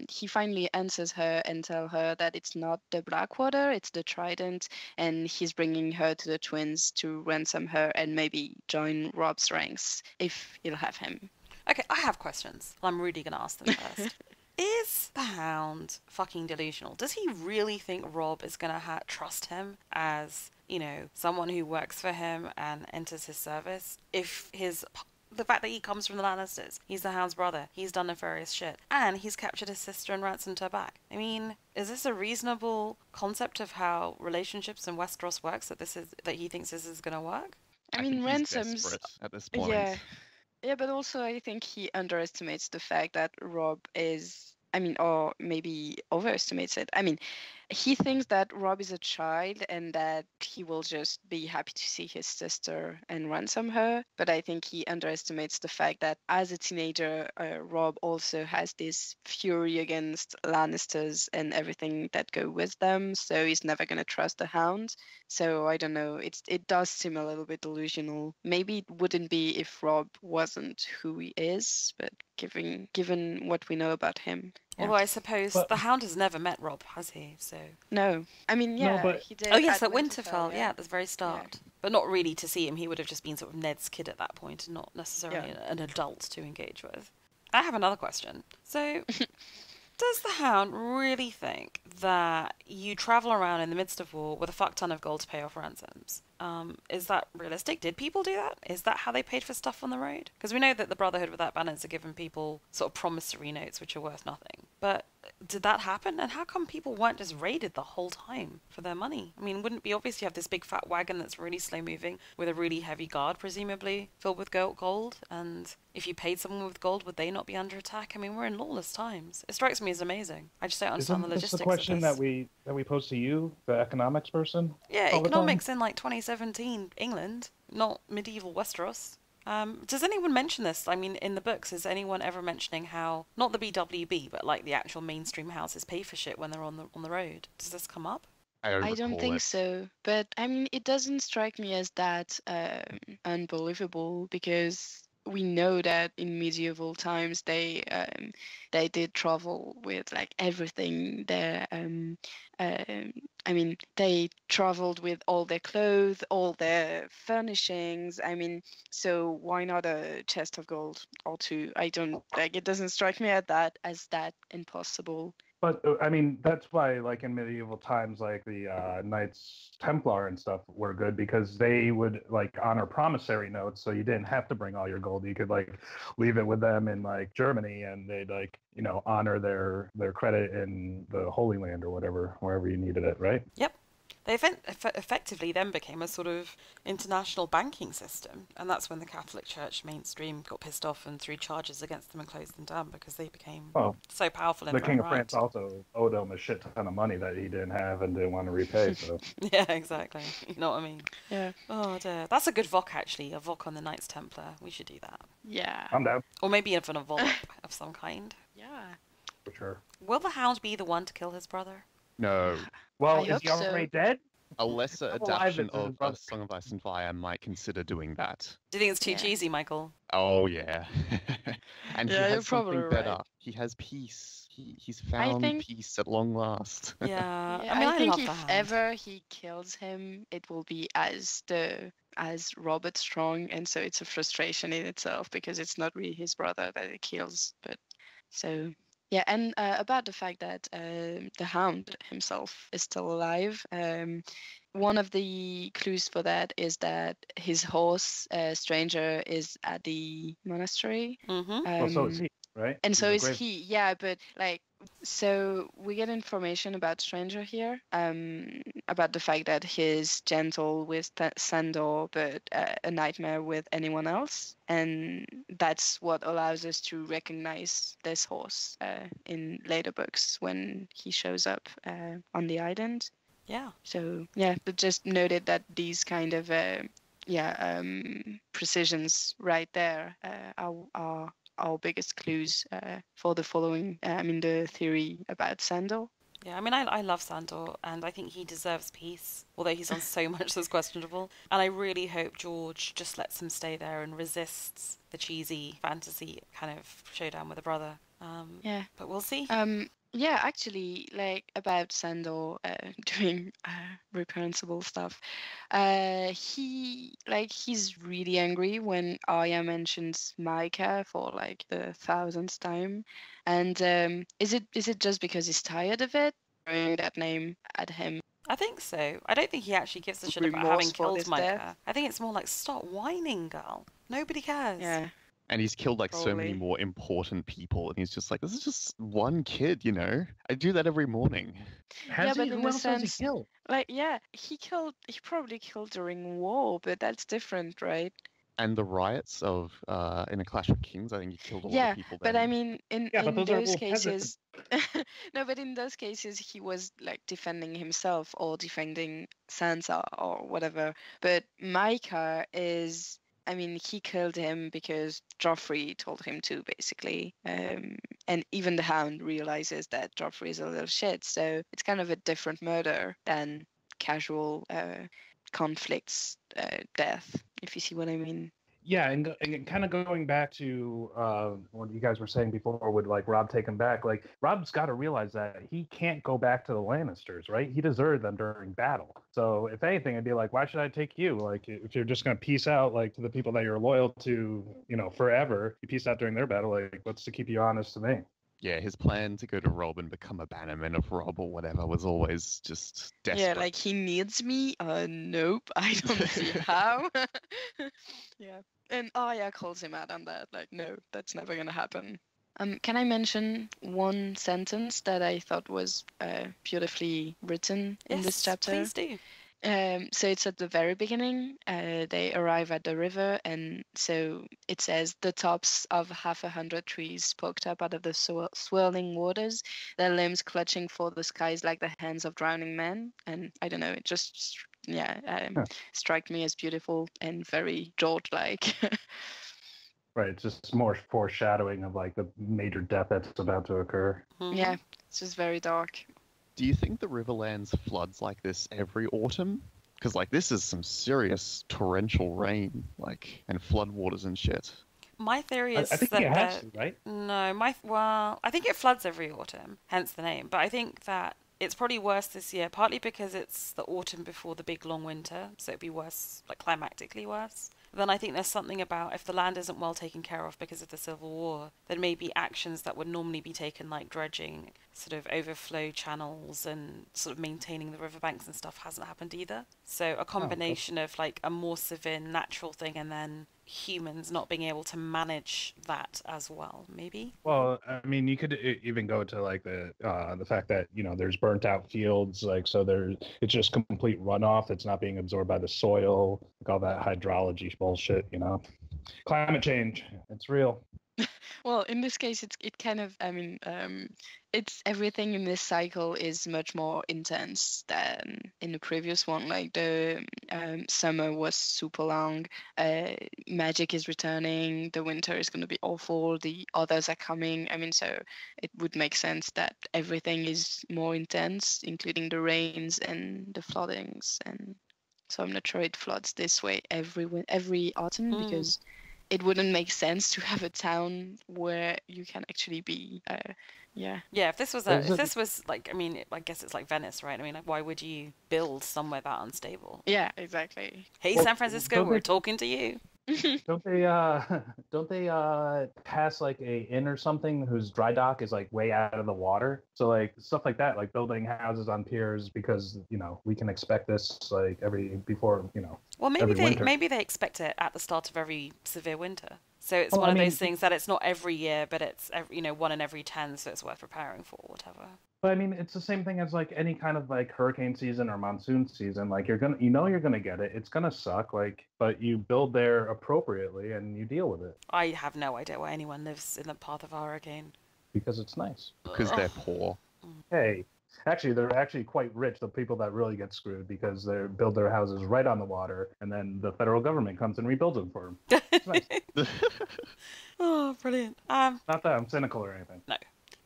He finally answers her and tells her that it's not the Blackwater, it's the Trident, and he's bringing her to the twins to render ransom her and maybe join Rob's ranks if he'll have him. Okay, I have questions. I'm really going to ask them first. Is the Hound fucking delusional? Does he really think Rob is going to trust him as, someone who works for him and enters his service? If the fact that he comes from the Lannisters, he's the Hound's brother, he's done nefarious shit, and he's captured his sister and ransomed her back. I mean, is this a reasonable concept of how relationships in Westeros works, that he thinks this is going to work? I mean, think he's ransoms. desperate at this point. Yeah. Yeah, but also I think he underestimates the fact that Rob is, or maybe overestimates it. He thinks that Rob is a child and that he will just be happy to see his sister and ransom her. But I think he underestimates the fact that as a teenager, Rob also has this fury against Lannisters and everything that go with them. So he's never going to trust the Hound. So I don't know. It does seem a little bit delusional. Maybe it wouldn't be if Rob wasn't who he is, but given what we know about him. Yeah. Although I suppose the Hound has never met Rob, has he? So no. He did. Oh yes, at Winterfell, Winterfell, yeah, at the very start. Yeah. But not really to see him. He would have just been sort of Ned's kid at that point, and not necessarily an adult to engage with. I have another question. So, does the Hound really think that you travel around in the midst of war with a fuck ton of gold to pay off ransoms? Is that realistic? Did people do that? Is that how they paid for stuff on the road? Because we know that the Brotherhood without banners are giving people sort of promissory notes which are worth nothing. But did that happen? And how come people weren't just raided the whole time for their money? I mean, wouldn't it be obvious you have this big fat wagon that's really slow moving with a really heavy guard, presumably filled with gold? And if you paid someone with gold, would they not be under attack? I mean, we're in lawless times. It strikes me as amazing. I just don't understand the logistics of this. Isn't this the question that we pose to you, the economics person? Yeah, economics in like 2017 England, not medieval Westeros. Does anyone mention this? I mean, in the books, is anyone ever mentioning how, not the BWB, but like the actual mainstream houses pay for shit when they're on the road? Does this come up? I don't think so. But it doesn't strike me as that unbelievable, because we know that in medieval times they did travel with like everything there. They traveled with all their clothes, all their furnishings. So why not a chest of gold or two? It doesn't strike me as that impossible. But that's why, like in medieval times, like the Knights Templar and stuff were good, because they would like honor promissory notes, so you didn't have to bring all your gold. You could like leave it with them in like Germany, and they'd like honor their credit in the Holy Land or wherever you needed it, right? Yep. They effectively then became a sort of international banking system, and that's when the Catholic Church mainstream got pissed off and threw charges against them and closed them down, because they became so powerful in the King of France also owed him a shit ton of money that he didn't have and didn't want to repay. So yeah, exactly. You know what I mean? Yeah. Oh dear, that's a good VOC actually. A VOC on the Knights Templar. We should do that. Yeah. I'm down. Or maybe even a VOLP of some kind. Yeah. For sure. Will the Hound be the one to kill his brother? No. Well, is he already dead? A lesser adaptation of A Song of Ice and Fire might consider doing that. Do you think it's too cheesy, Michael? Oh, yeah. And he has something better. Right. He has peace. He's found peace at long last. Yeah. I think if ever he kills him, it will be as Robert Strong, and so it's a frustration in itself, because it's not really his brother that he kills. But so... Yeah, and about the fact that the Hound himself is still alive, one of the clues for that is that his horse, Stranger, is at the monastery. Mm-hmm. Well, so is he, right? And so is he, yeah, but like... So we get information about Stranger here, about the fact that he's gentle with Sandor, but a nightmare with anyone else. And that's what allows us to recognize this horse in later books when he shows up on the island. Yeah. So, yeah, but just noted that these kind of, precisions right there are our biggest clues for the following, the theory about Sandor. Yeah, I love Sandor, and I think he deserves peace. although he's on so much that's questionable. And I really hope George just lets him stay there and resists the cheesy fantasy kind of showdown with a brother. Yeah. But we'll see. Yeah, actually, like about Sandor doing reprehensible stuff, he's really angry when Arya mentions Micah for like the thousandth time, and is it just because he's tired of it throwing that name at him? I think so. I don't think he actually gives a shit about having Remorse for killed this Micah. death? I think it's more like, stop whining, girl. Nobody cares. Yeah. And he's killed like so many Probably. more important people, and he's just like, this is just one kid, you know? I do that every morning. Has Yeah, he? but in Who the else has sense, he killed? like, yeah, he probably killed during war, but that's different, right? And the riots of in A Clash of Kings, I think he killed a lot Yeah, of people but then. I mean, in Yeah, but those are those all peasants. cases, no, but in those cases, he was like defending himself or defending Sansa or whatever. But Micah is, I mean, he killed him because Joffrey told him to, basically. And even the Hound realizes that Joffrey is a little shit, so it's kind of a different murder than casual conflicts, death, if you see what I mean. Yeah, and kind of going back to what you guys were saying before with like Rob taking back, like Rob's got to realize that he can't go back to the Lannisters, right? He deserted them during battle. So if anything, I'd be like, why should I take you? Like if you're just gonna peace out like to the people that you're loyal to, you know, forever, you peace out during their battle. Like what's to keep you honest to me? Yeah, his plan to go to Rob and become a bannerman of Rob or whatever was always just desperate. Yeah, like he needs me. Nope, I don't see how. Yeah, and Arya calls him out on that. Like, no, that's never gonna happen. Can I mention one sentence that I thought was beautifully written in this chapter? Please do. So it's at the very beginning. They arrive at the river, and so it says the tops of 100 trees poked up out of the swirling waters, their limbs clutching for the skies like the hands of drowning men. And I don't know, it just struck me as beautiful and very George-like. Right, it's just more foreshadowing of like the major death that's about to occur. Mhm. Yeah, it's just very dark. Do you think the Riverlands floods like this every autumn? Because like this is some serious torrential rain, like, and floodwaters and shit. My theory I is think that it has to, right? no, I think it floods every autumn, hence the name. But I think that it's probably worse this year, partly because it's the autumn before the big long winter, so it'd be worse, like climactically worse. Then I think there's something about if the land isn't well taken care of because of the Civil War, then maybe actions that would normally be taken, like dredging, sort of overflow channels and sort of maintaining the riverbanks and stuff, hasn't happened either. So a combination of like a more severe natural thing and then humans not being able to manage that as well, maybe. Well, I mean, you could even go to like the fact that you know there's burnt out fields, like so it's just complete runoff that's not being absorbed by the soil, like all that hydrology bullshit, you know. Climate change, it's real. Well, in this case, it kind of, I mean, it's everything in this cycle is much more intense than in the previous one. Like the summer was super long, magic is returning, the winter is going to be awful, the others are coming. I mean, so it would make sense that everything is more intense, including the rains and the floodings. And so I'm not sure it floods this way every autumn because it wouldn't make sense to have a town where you can actually be. Yeah, if this was like, I mean, I guess it's like Venice, right? I mean, like, why would you build somewhere that unstable? Yeah, exactly. Hey, Well, San Francisco, we're talking to you. Don't they pass like a inn or something whose dry dock is like way out of the water? So like stuff like that, like building houses on piers because you know we can expect this like before you know. Well, every winter. maybe they expect it at the start of every severe winter. So it's Well, one I of mean, those things that it's not every year, but it's one in every 10, so it's worth preparing for, whatever. But I mean, it's the same thing as like any kind of like hurricane season or monsoon season. Like you're gonna get it. It's gonna suck. Like, but you build there appropriately and you deal with it I have no idea why anyone lives in the path of a hurricane. because it's nice. Because they're poor. Hey, actually, they're actually quite rich. The people that really get screwed because they build their houses right on the water, and then the federal government comes and rebuilds them for them. It's nice. Oh, brilliant. Not that I'm cynical or anything. No.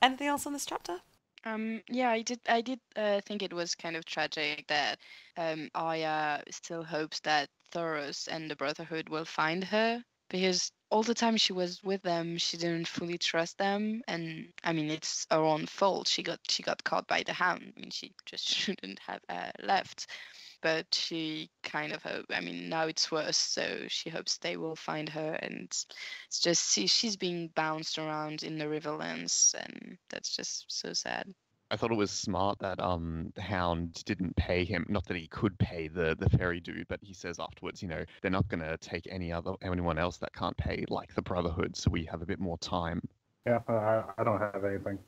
Anything else on this chapter? Yeah, I did think it was kind of tragic that Arya still hopes that Thoros and the Brotherhood will find her, because all the time she was with them, she didn't fully trust them, and I mean it's her own fault. She got caught by the Hound. I mean she just shouldn't have left, but she kind of hope. I mean now it's worse, so she hopes they will find her, and it's just she's being bounced around in the Riverlands, and that's just so sad. I thought it was smart that the Hound didn't pay him. Not that he could pay the fairy dude, but he says afterwards, they're not going to take anyone else that can't pay, like the Brotherhood. So we have a bit more time. Yeah, I don't have anything.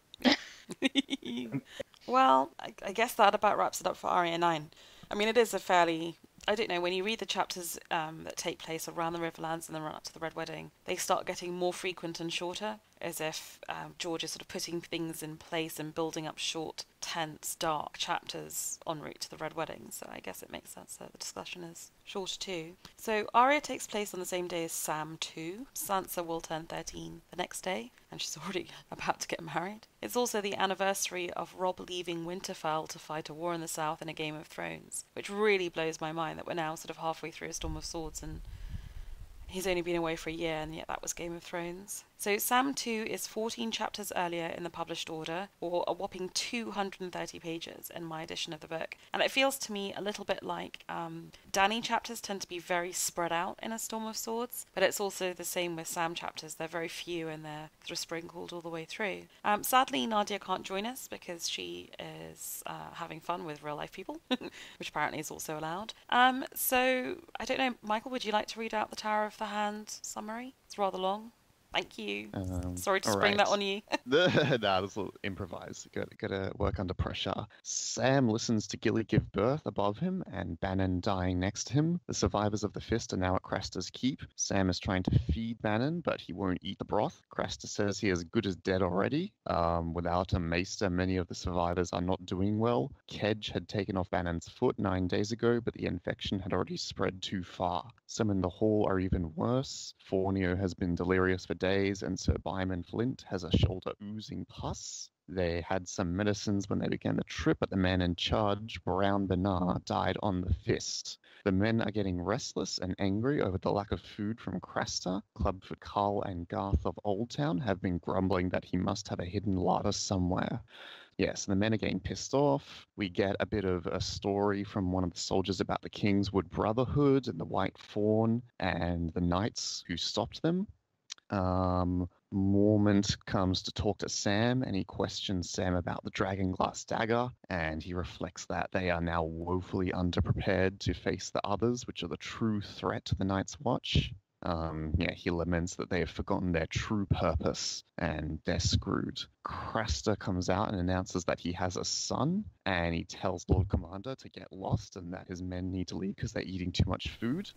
Well, I guess that about wraps it up for Aria 9. I mean, it is a fairly... I don't know, when you read the chapters that take place around the Riverlands and then run up to the Red Wedding, they start getting more frequent and shorter, as if George is sort of putting things in place and building up short, tense, dark chapters en route to the Red Wedding. So I guess it makes sense that the discussion is shorter too. So Aria takes place on the same day as Sam too. Sansa will turn 13 the next day, and she's already about to get married. It's also the anniversary of Robb leaving Winterfell to fight a war in the south in a Game of Thrones, which really blows my mind that we're now sort of halfway through A Storm of Swords and he's only been away for a year, and yet that was Game of Thrones. So Sam 2 is 14 chapters earlier in the published order, or a whopping 230 pages in my edition of the book. And it feels to me a little bit like Dany chapters tend to be very spread out in A Storm of Swords, but it's also the same with Sam chapters. They're very few and they're sort of sprinkled all the way through. Sadly, Nadia can't join us because she is having fun with real life people, which apparently is also allowed. So, I don't know, Michael, would you like to read out the Tower of the Hand summary? It's rather long. Thank you. Sorry to spring that on you. Nah, this will improvise. Gotta work under pressure. Sam listens to Gilly give birth above him and Bannon dying next to him. The survivors of the Fist are now at Craster's keep. Sam is trying to feed Bannon, but he won't eat the broth. Craster says he is good as dead already. Without a maester, many of the survivors are not doing well. Kedge had taken off Bannon's foot 9 days ago, but the infection had already spread too far. Some in the hall are even worse. Fornio has been delirious for days, and Sir Byman Flint has a shoulder oozing pus. They had some medicines when they began the trip, but the man in charge, Brown Bernard, died on the Fist. The men are getting restless and angry over the lack of food from Craster. Clubfoot Carl and Garth of Oldtown have been grumbling that he must have a hidden larder somewhere. Yes, the men are getting pissed off. We get a bit of a story from one of the soldiers about the Kingswood Brotherhood and the White Fawn and the knights who stopped them. Mormont comes to talk to Sam and he questions Sam about the Dragonglass dagger, and he reflects that they are now woefully underprepared to face the others, which are the true threat to the Night's Watch. He laments that they have forgotten their true purpose and they're screwed. Craster comes out and announces that he has a son, and he tells Lord Commander to get lost and that his men need to leave because they're eating too much food.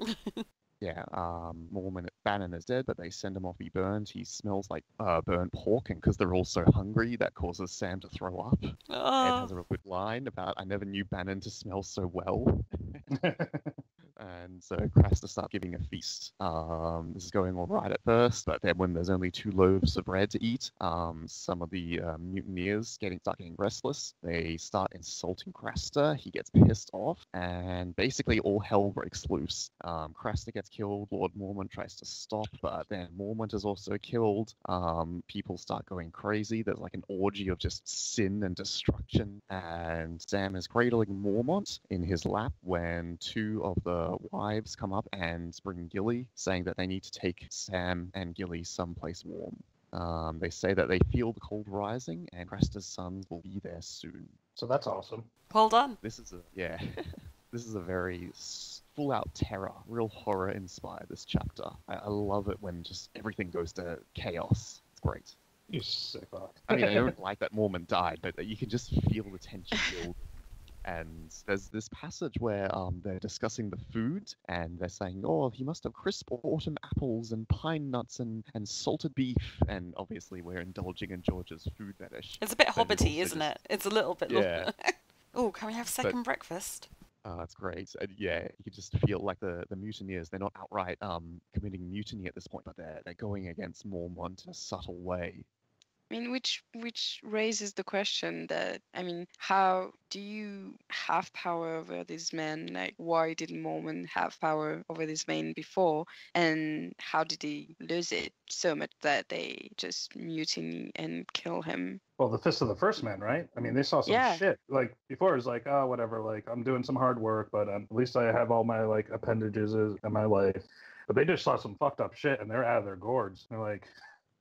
Bannon is dead, but they send him off to be burned. He smells like burnt pork, and because they're all so hungry, that causes Sam to throw up. Ed has a real good line about, "I never knew Bannon to smell so well." And so Craster starts giving a feast. This is going all right at first, but then when there's only 2 loaves of bread to eat, some of the mutineers start getting restless. They start insulting Craster. He gets pissed off, and basically all hell breaks loose. Craster gets killed. Lord Mormont tries to stop, but then Mormont is also killed. People start going crazy. There's like an orgy of just sin and destruction, and Sam is cradling Mormont in his lap when 2 of the wives come up and bring Gilly, saying that they need to take Sam and Gilly someplace warm. They say that they feel the cold rising and Craster's sons will be there soon. So that's awesome. Well done. This is a very full-out terror, real horror inspired, this chapter. I love it when just everything goes to chaos. It's great. You sick fuck. I mean, I don't like that Mormon died, but you can just feel the tension build. And there's this passage where they're discussing the food, and they're saying, "Oh, he must have crisp autumn apples and pine nuts and salted beef." And obviously, we're indulging in George's food fetish. It's a bit hobbity, isn't it? It's a little bit. Yeah. Oh, can we have second breakfast? That's great. And you can just feel like the mutineers, they're not outright committing mutiny at this point, but they're going against Mormont in a subtle way. I mean, which raises the question that, I mean, how do you have power over these men? Like, why didn't Mormon have power over these men before? And how did he lose it so much that they just mutiny and kill him? Well, the Fist of the First Men, right? I mean, they saw some Yeah. shit. Like, before it was like, oh, whatever, like, I'm doing some hard work, but at least I have all my, like, appendages in my life. But they just saw some fucked up shit, and they're out of their gourds. They're like...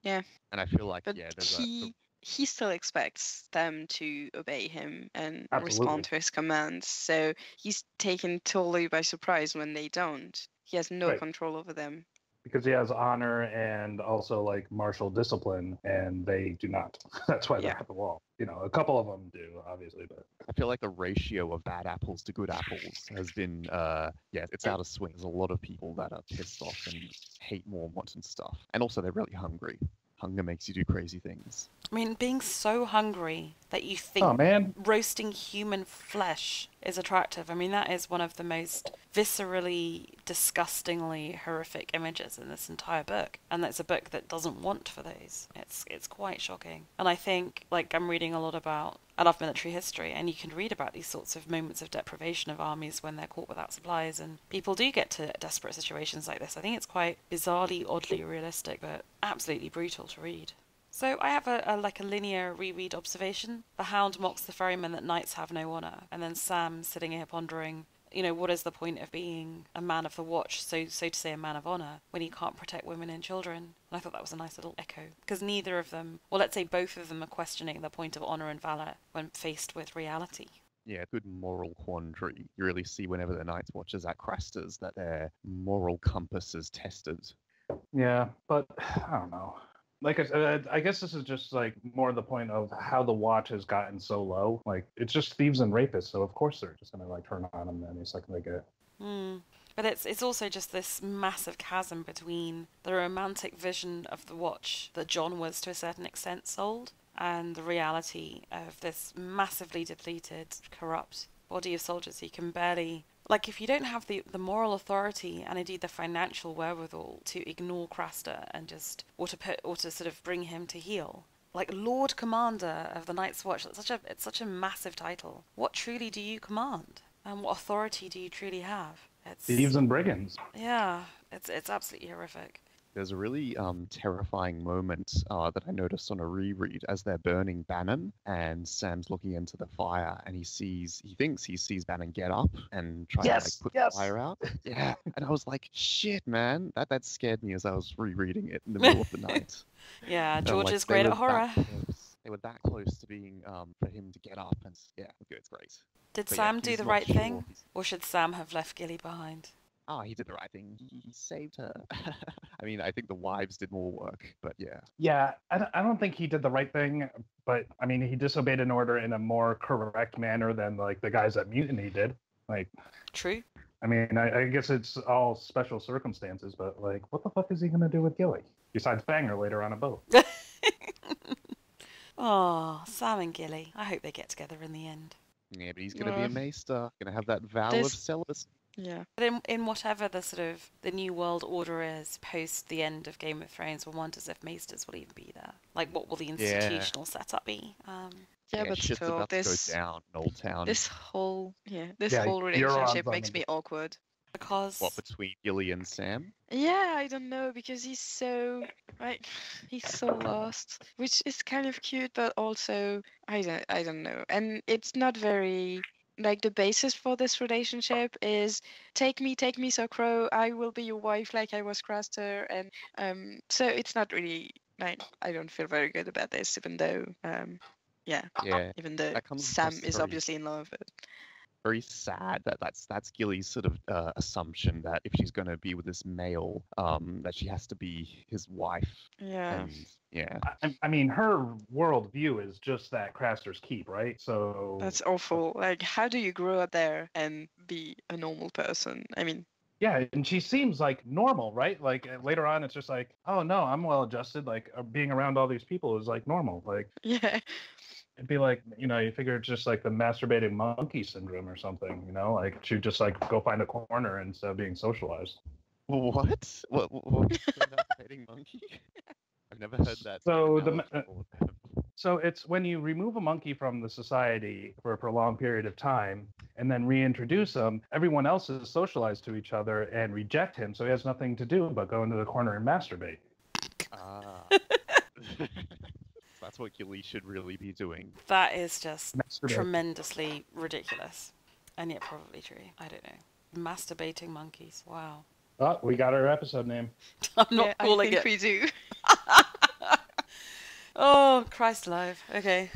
Yeah. And I feel like, But yeah, there's he still expects them to obey him and Absolutely. respond to his commands. So he's taken totally by surprise when they don't. He has no Right. control over them. Because he has honor and also, like, martial discipline, and they do not. That's why they're Yeah. at the wall. You know, a couple of them do, obviously, but... I feel like the ratio of bad apples to good apples has been, it's out of swing. There's a lot of people that are pissed off and hate Mormont and stuff. And also, they're really hungry. Hunger makes you do crazy things. I mean, being so hungry that you think Oh, man. roasting human flesh is attractive. I mean, that is one of the most viscerally, disgustingly horrific images in this entire book. And that's a book that doesn't want for those. It's quite shocking. And I think, like, I'm reading a lot about... I love military history, and you can read about these sorts of moments of deprivation of armies when they're caught without supplies, and people do get to desperate situations like this. I think it's quite bizarrely, oddly realistic, but absolutely brutal to read. So I have a linear reread observation. The Hound mocks the ferryman that knights have no honour, and then Sam sitting here pondering, you know, what is the point of being a man of the watch, so to say a man of honour, when he can't protect women and children? And I thought that was a nice little echo, because neither of them, well, let's say both of them are questioning the point of honour and valour when faced with reality. Yeah, good moral quandary. You really see whenever the Night's Watchers at Crestas that their moral compass is tested. Yeah, but I don't know. Like I said, I guess this is just like more the point of how the watch has gotten so low. Like, it's just thieves and rapists, so of course they're just gonna like turn on them any second they get. But it's also just this massive chasm between the romantic vision of the watch that John was to a certain extent sold, and the reality of this massively depleted, corrupt body of soldiers who can barely... Like, if you don't have the moral authority and indeed the financial wherewithal to ignore Craster and just, or to sort of bring him to heel, like Lord Commander of the Night's Watch, it's such a massive title. What truly do you command? And what authority do you truly have? It's Thieves and brigands. Yeah, it's absolutely horrific. There's a really terrifying moment that I noticed on a reread as they're burning Bannon, and Sam's looking into the fire, and he thinks he sees Bannon get up and try to like put the fire out. Yeah, and I was like, shit, man, that scared me as I was rereading it in the middle of the night. Yeah, And, George is great at horror. They were that close to being for him to get up, and yeah, it's great. Did But yeah, Sam do he's the not right sure. thing, or should Sam have left Gilly behind? Oh, he did the right thing. He saved her. I mean, I think the wives did more work, but yeah. Yeah, I don't think he did the right thing, but I mean, he disobeyed an order in a more correct manner than like the guys at Mutiny did. Like, True. I mean, I guess it's all special circumstances, but like, what the fuck is he gonna do with Gilly besides bang her later on a boat? Oh, Sam and Gilly. I hope they get together in the end. Yeah, but he's going to be a maester. Going to have that vow of celibacy. Yeah. But in whatever the sort of the new world order is post the end of Game of Thrones, one wonders if maesters will even be there. Like, what will the institutional setup be? Yeah, but shit's still, about to go down in Old Town. this whole Yeah, relationship Euron's makes me awkward. Because What, between Gilly and Sam? Yeah, I don't know, because he's so lost, which is kind of cute, but also I don't know. And it's not very like the basis for this relationship is take me, so Crow, I will be your wife like I was Craster, and so it's not really like I don't feel very good about this, even though even though that comes Sam across is very- obviously in love with it. Very sad that's Gilly's sort of assumption that if she's going to be with this male, that she has to be his wife. Yeah. And yeah. I mean, her worldview is just that Craster's Keep, right? So That's awful. Like, how do you grow up there and be a normal person? I mean, yeah, and she seems like normal, right? Like later on, it's just like, oh no, I'm well adjusted. Like being around all these people is like normal. Like yeah. it'd be like, you figure it's just like the masturbating monkey syndrome or something, like she'd just like go find a corner instead of being socialized. What? What? The masturbating monkey? I've never heard that. So So it's when you remove a monkey from the society for a prolonged period of time and then reintroduce him, everyone else is socialized to each other and reject him, so he has nothing to do but go into the corner and masturbate. Ah. That's what Gilly should really be doing. That is just Masturbate. tremendously ridiculous. And yet probably true. I don't know. Masturbating monkeys. Wow. Oh, we got our episode name. I'm not calling I it. think we do. Oh, Christ alive. Okay.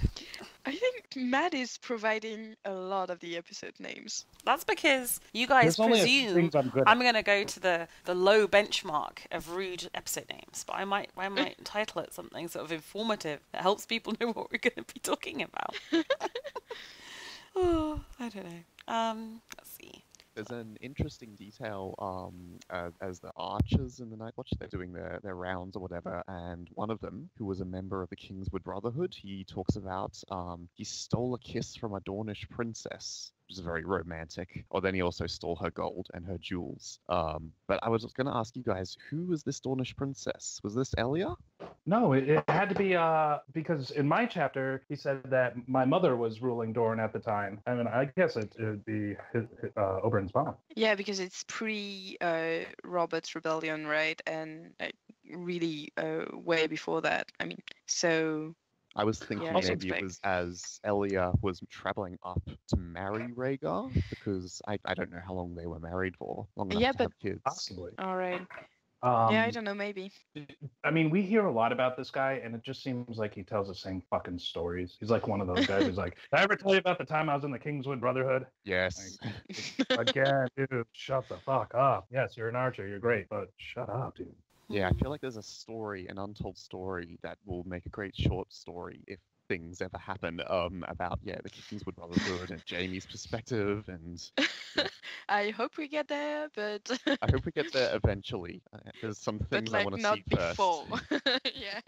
I think Matt is providing a lot of the episode names. That's because you guys There's only a few presume things I'm good I'm at. going to go to the low benchmark of rude episode names, but I might title it something sort of informative that helps people know what we're going to be talking about. Oh, I don't know. Let's see. There's an interesting detail as the archers in the Night Watch, they're doing their rounds or whatever, and one of them, who was a member of the Kingswood Brotherhood, he talks about he stole a kiss from a Dornish princess, which is very romantic. Or then he also stole her gold and her jewels. But I was going to ask you guys, who was this Dornish princess? Was this Aria? No, it had to be because in my chapter he said that my mother was ruling Dorne at the time. I mean, I guess it would be Oberyn's mom. Yeah, because it's pre Robert's rebellion, right? And really way before that. I mean, so I was thinking Yeah, I maybe it suspect. was as Elia was traveling up to marry Rhaegar, because I don't know how long they were married for. Long enough Yeah, to but- have kids. Possibly. all right. Um, Yeah, I don't know, maybe. I mean, we hear a lot about this guy, and it just seems like he tells the same fucking stories. He's like one of those guys who's like, "Did I ever tell you about the time I was in the Kingswood Brotherhood?" Yes. Again, dude, shut the fuck up. Yes, you're an archer, you're great, but shut up, dude. Yeah, I feel like there's a story, an untold story that will make a great short story if things ever happen about the Kingswood Brotherhood and Jaime's perspective, and I hope we get there, but I hope we get there eventually. There's some but things I like want to not see first. before. Yeah.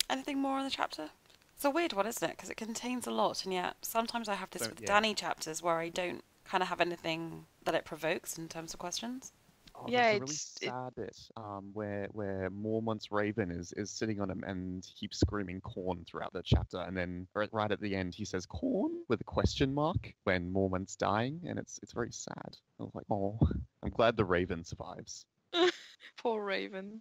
Anything more on the chapter? It's a weird one, isn't it? Because it contains a lot, and yet sometimes I have this So, with yeah. Danny chapters where I don't kind of have anything that it provokes in terms of questions. Oh, Yeah, there's a really it- sad bit where Mormont's Raven is sitting on him and keeps screaming corn throughout the chapter, and then right at the end he says corn with a question mark when Mormont's dying, and it's very sad. I was like, oh, I'm glad the Raven survives. Poor Raven.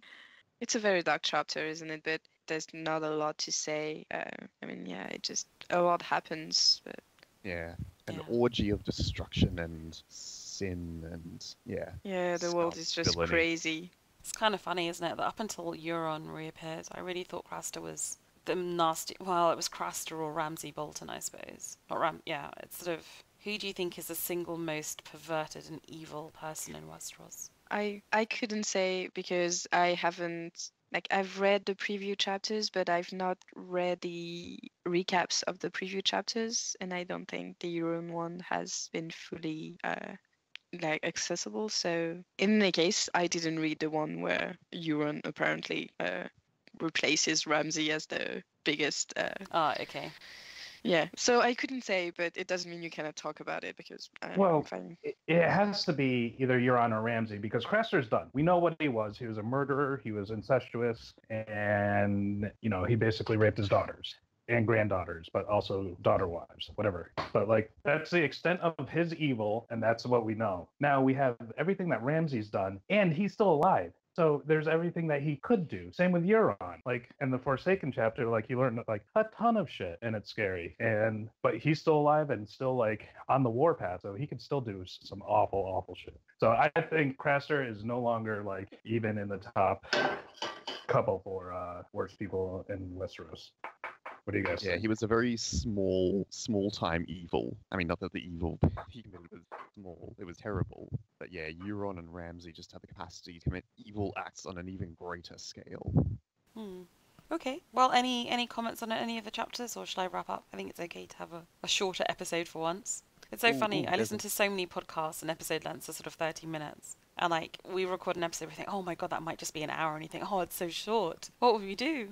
It's a very dark chapter, isn't it? But there's not a lot to say. I mean, yeah, it just a lot happens. But Yeah, an Yeah. orgy of destruction and sin and yeah, the world is just Villainy. crazy. It's kind of funny, isn't it, that up until Euron reappears, I really thought Craster was the nasty. Well, it was Craster or Ramsay Bolton, I suppose. Not yeah, it's sort of. Who do you think is the single most perverted and evil person in Westeros? I couldn't say because I haven't I've read the preview chapters, but I've not read the recaps of the preview chapters, and I don't think the Euron one has been fully accessible. So in any case, I didn't read the one where Euron apparently replaces Ramsay as the biggest. Okay. Yeah, so I couldn't say, but it doesn't mean you cannot talk about it because Well, I'm fine. It has to be either Euron or Ramsay because Craster's done. We know what he was. He was a murderer. He was incestuous, and he basically raped his daughters and granddaughters, but also daughter wives, whatever. But that's the extent of his evil, and that's what we know. Now we have everything that Ramsay's done, and he's still alive. So there's everything that he could do. Same with Euron. In the Forsaken chapter, he learned a ton of shit, and it's scary. But he's still alive and still on the warpath, so he can still do some awful, awful shit. So I think Craster is no longer even in the top couple for worst people in Westeros. What do you guys Yeah, think? he was a very small-time evil. I mean, not that the evil he committed was small; it was terrible. But yeah, Euron and Ramsay just had the capacity to commit evil acts on an even greater scale. Okay. Well, any comments on any of the chapters, or shall I wrap up? I think it's okay to have a shorter episode for once. It's so funny. I listen to so many podcasts and episode lengths are sort of 30 minutes. And we record an episode, we think, oh my god, that might just be an hour. And you think, oh, it's so short. What would we do?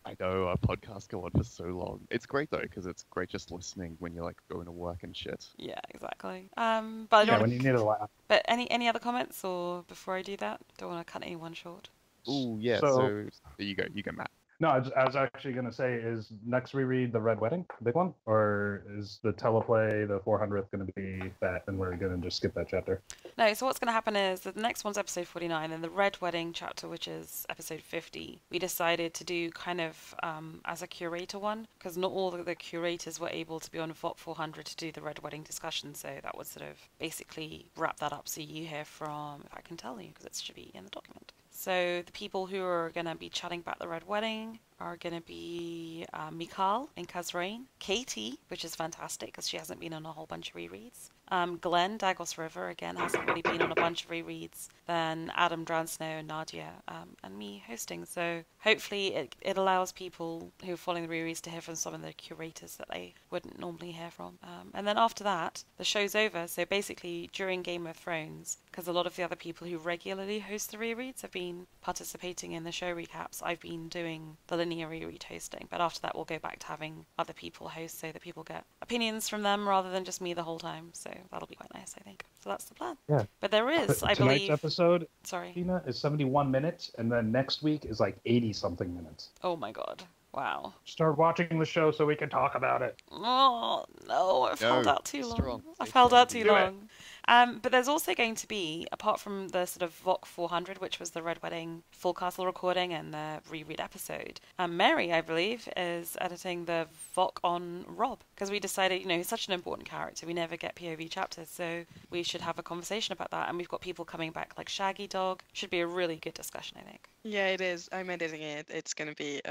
I know our podcasts go on for so long. It's great though, because it's great just listening when you're going to work and shit. Yeah, exactly. But I don't Yeah, wanna, when you need a laugh. But any other comments, or before I do that, don't want to cut anyone short. Oh yeah. So- So there you go, Matt. No, I was actually going to say, is next reread the Red Wedding, the big one? Or is the teleplay, the 400th, going to be that, and we're going to just skip that chapter? No, so what's going to happen is that the next one's episode 49, and the Red Wedding chapter, which is episode 50, we decided to do kind of as a curator one, because not all of the curators were able to be on VOC 400 to do the Red Wedding discussion, so that would sort of basically wrap that up so you hear from, if I can tell you, because it should be in the document. So the people who are going to be chatting about the Red Wedding are going to be Mikal and Kazrain, Katie, which is fantastic because she hasn't been on a whole bunch of rereads. Glenn, Dagos River, again, hasn't really been on a bunch of rereads. Then Adam, Dransnow, Nadia, and me hosting. So hopefully it allows people who are following the rereads to hear from some of the curators that they wouldn't normally hear from. And then after that, the show's over. So basically, during Game of Thrones, because a lot of the other people who regularly host the rereads have been participating in the show recaps, I've been doing the linear reread hosting. But after that, we'll go back to having other people host so that people get opinions from them rather than just me the whole time. So that'll be quite nice, I think. So that's the plan. Yeah. But there is, I Tonight's believe... episode, Sorry. Tina, is 71 minutes, and then next week is like 80-something minutes. Oh my god. Wow. Start watching the show so we can talk about it. Oh, no, I've held out too long. Strong. I've held out too Do it. long. But there's also going to be, apart from the sort of VOC 400, which was the Red Wedding full castle recording and the reread episode, Mary, I believe, is editing the VOC on Rob. Because we decided, he's such an important character. We never get POV chapters, so we should have a conversation about that. And we've got people coming back like Shaggy Dog. Should be a really good discussion, I think. Yeah, it is. I'm editing it. It's going to be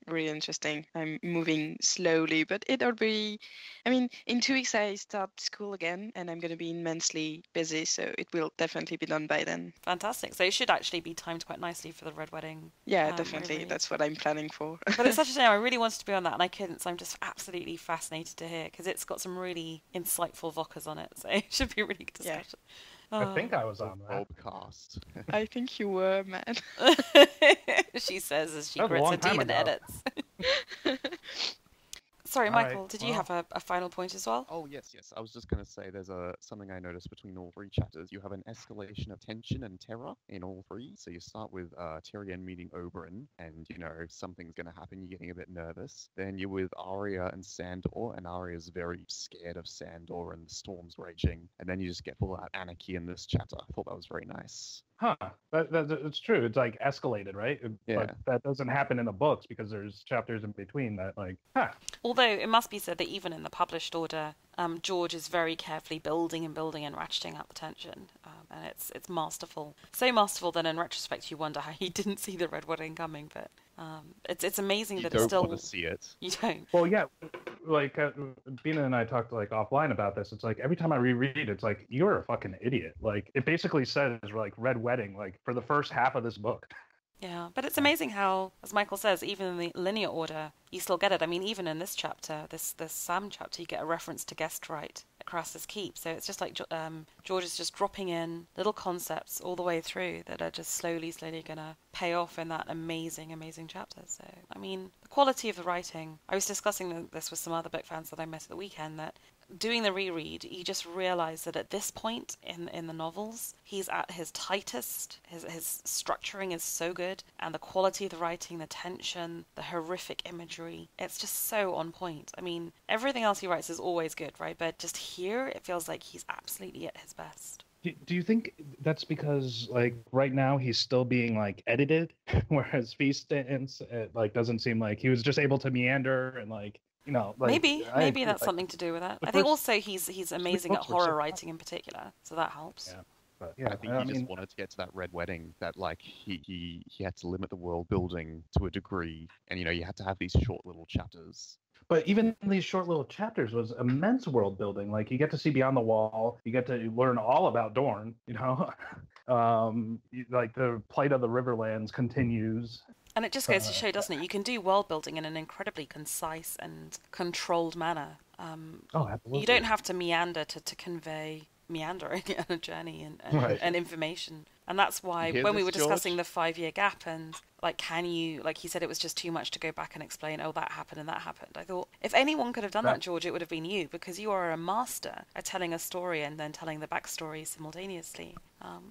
really interesting. I'm moving slowly, but it'll be... I mean, in 2 weeks I start school again, and I'm going to be immensely busy, so it will definitely be done by then. Fantastic. So it should actually be timed quite nicely for the Red Wedding. Yeah, definitely. reread. That's what I'm planning for. But it's such a shame. I really wanted to be on that, and I couldn't, so I'm just absolutely fascinated to hear, because it's got some really insightful VOCers on it, so it should be a really good discussion. I think I was on that. Podcast. I think you were, man. She says as she That was a grits long her teeth time and ago. edits. Sorry, All right, Michael, did you have a final point as well? Oh yes. I was just going to say there's something I noticed between all three chapters. You have an escalation of tension and terror in all three. So you start with Tyrion meeting Oberyn, and something's going to happen. You're getting a bit nervous. Then you're with Aria and Sandor, and Aria's very scared of Sandor, and the storm's raging. And then you just get full out anarchy in this chapter. I thought that was very nice. Huh. It's true. It's like escalated, right? Yeah. But that doesn't happen in the books because there's chapters in between that, like, Although it must be said that even in the published order, George is very carefully building and ratcheting up the tension, and it's masterful. So masterful that in retrospect you wonder how he didn't see the Red Wedding coming. But it's amazing You that don't it's still want to see it. you don't. Well, yeah, like Bina and I talked like offline about this. It's like every time I reread, it's like you're a fucking idiot. Like it basically says like Red Wedding, like for the first half of this book. Yeah, but it's amazing how, as Michael says, even in the linear order, you still get it. I mean, even in this chapter, this Sam chapter, you get a reference to guest right at Crassus Keep. So it's just like George is just dropping in little concepts all the way through that are just slowly going to pay off in that amazing chapter. So, I mean, the quality of the writing. I was discussing this with some other book fans that I met at the weekend, that doing the reread, you just realize that at this point in the novels, he's at his tightest. His structuring is so good, and the quality of the writing, the tension, the horrific imagery, it's just so on point. I mean, everything else he writes is always good, right? But just here, it feels like he's absolutely at his best. Do you think that's because like right now he's still being like edited, whereas Feast like doesn't seem like he was just able to meander and like. Like, maybe that's something to do with that. I think also he's amazing at horror writing in particular, so that helps. Yeah, but yeah, I think he just wanted to get to that Red Wedding. That like he had to limit the world building to a degree, and you had to have these short little chapters. But even these short little chapters was immense world building. Like you get to see beyond the wall, you get to learn all about Dorne. Like the plight of the Riverlands continues. And it just goes to show, doesn't it? You can do world building in an incredibly concise and controlled manner. Absolutely. You don't have to meander to convey meandering and a journey and information. And that's why You hear when we this, were discussing George? the 5-year gap and like, can you, like he said, it was just too much to go back and explain, oh, that happened and that happened. I thought, if anyone could have done that, George, it would have been you, because you are a master at telling a story and then telling the backstory simultaneously.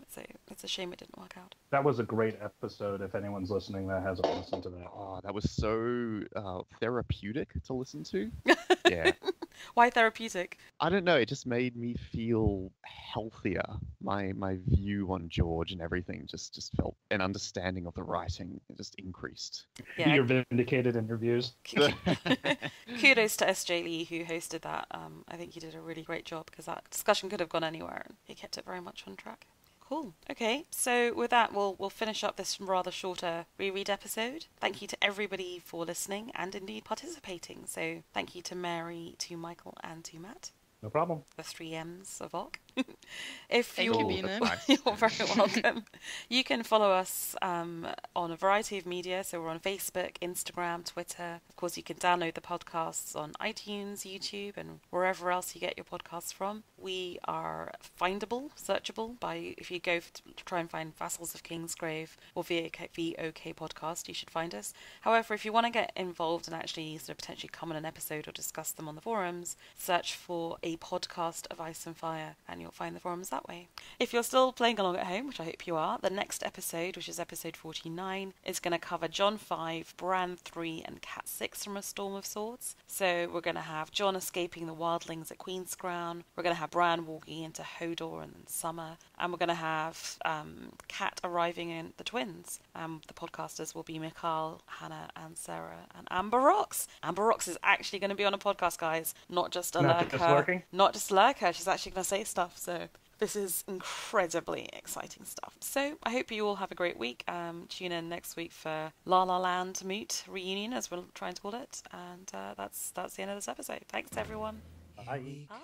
So it's a shame it didn't work out. That was a great episode. If anyone's listening that hasn't listened to that. Oh, that was so therapeutic to listen to. Yeah. Why therapeutic? I don't know. It just made me feel healthier. My view on George and everything just felt an understanding of the writing. It just increased. Yeah. You're vindicated in your views. Kudos to SJ Lee, who hosted that. I think he did a really great job, because that discussion could have gone anywhere and he kept it very much on track. Cool. Okay, so with that, we'll finish up this rather shorter reread episode. Thank you to everybody for listening and indeed participating. So thank you to Mary, to Michael, and to Matt. No problem. The 3 M's of OC. If Thank you, you're, Bina. you're very welcome. You can follow us on a variety of media. So we're on Facebook, Instagram, Twitter. Of course, you can download the podcasts on iTunes, YouTube, and wherever else you get your podcasts from. We are findable, searchable by, if you go to try and find Vassals of Kingsgrave or VOK podcast, you should find us. However, if you want to get involved and actually sort of potentially come on an episode or discuss them on the forums, search for a podcast of Ice and Fire and you'll find the forums that way. If you're still playing along at home, which I hope you are, the next episode, which is episode 49, is going to cover Jon 5, Bran 3 and Cat 6 from A Storm of Swords. So we're going to have Jon escaping the wildlings at Queen's Crown, we're going to have Bran walking into Hodor and Summer, and we're going to have Cat arriving in the twins. The podcasters will be Mikhail, Hannah and Sarah and Amber Rocks. Amber Rocks is actually going to be on a podcast, guys, not just a Not lurker. just lurking? Not just a lurker, she's actually going to say stuff, so this is incredibly exciting stuff. So I hope you all have a great week. Tune in next week for La La Land Moot reunion, as we're trying to call it. And that's the end of this episode. Thanks, everyone. Bye. Bye.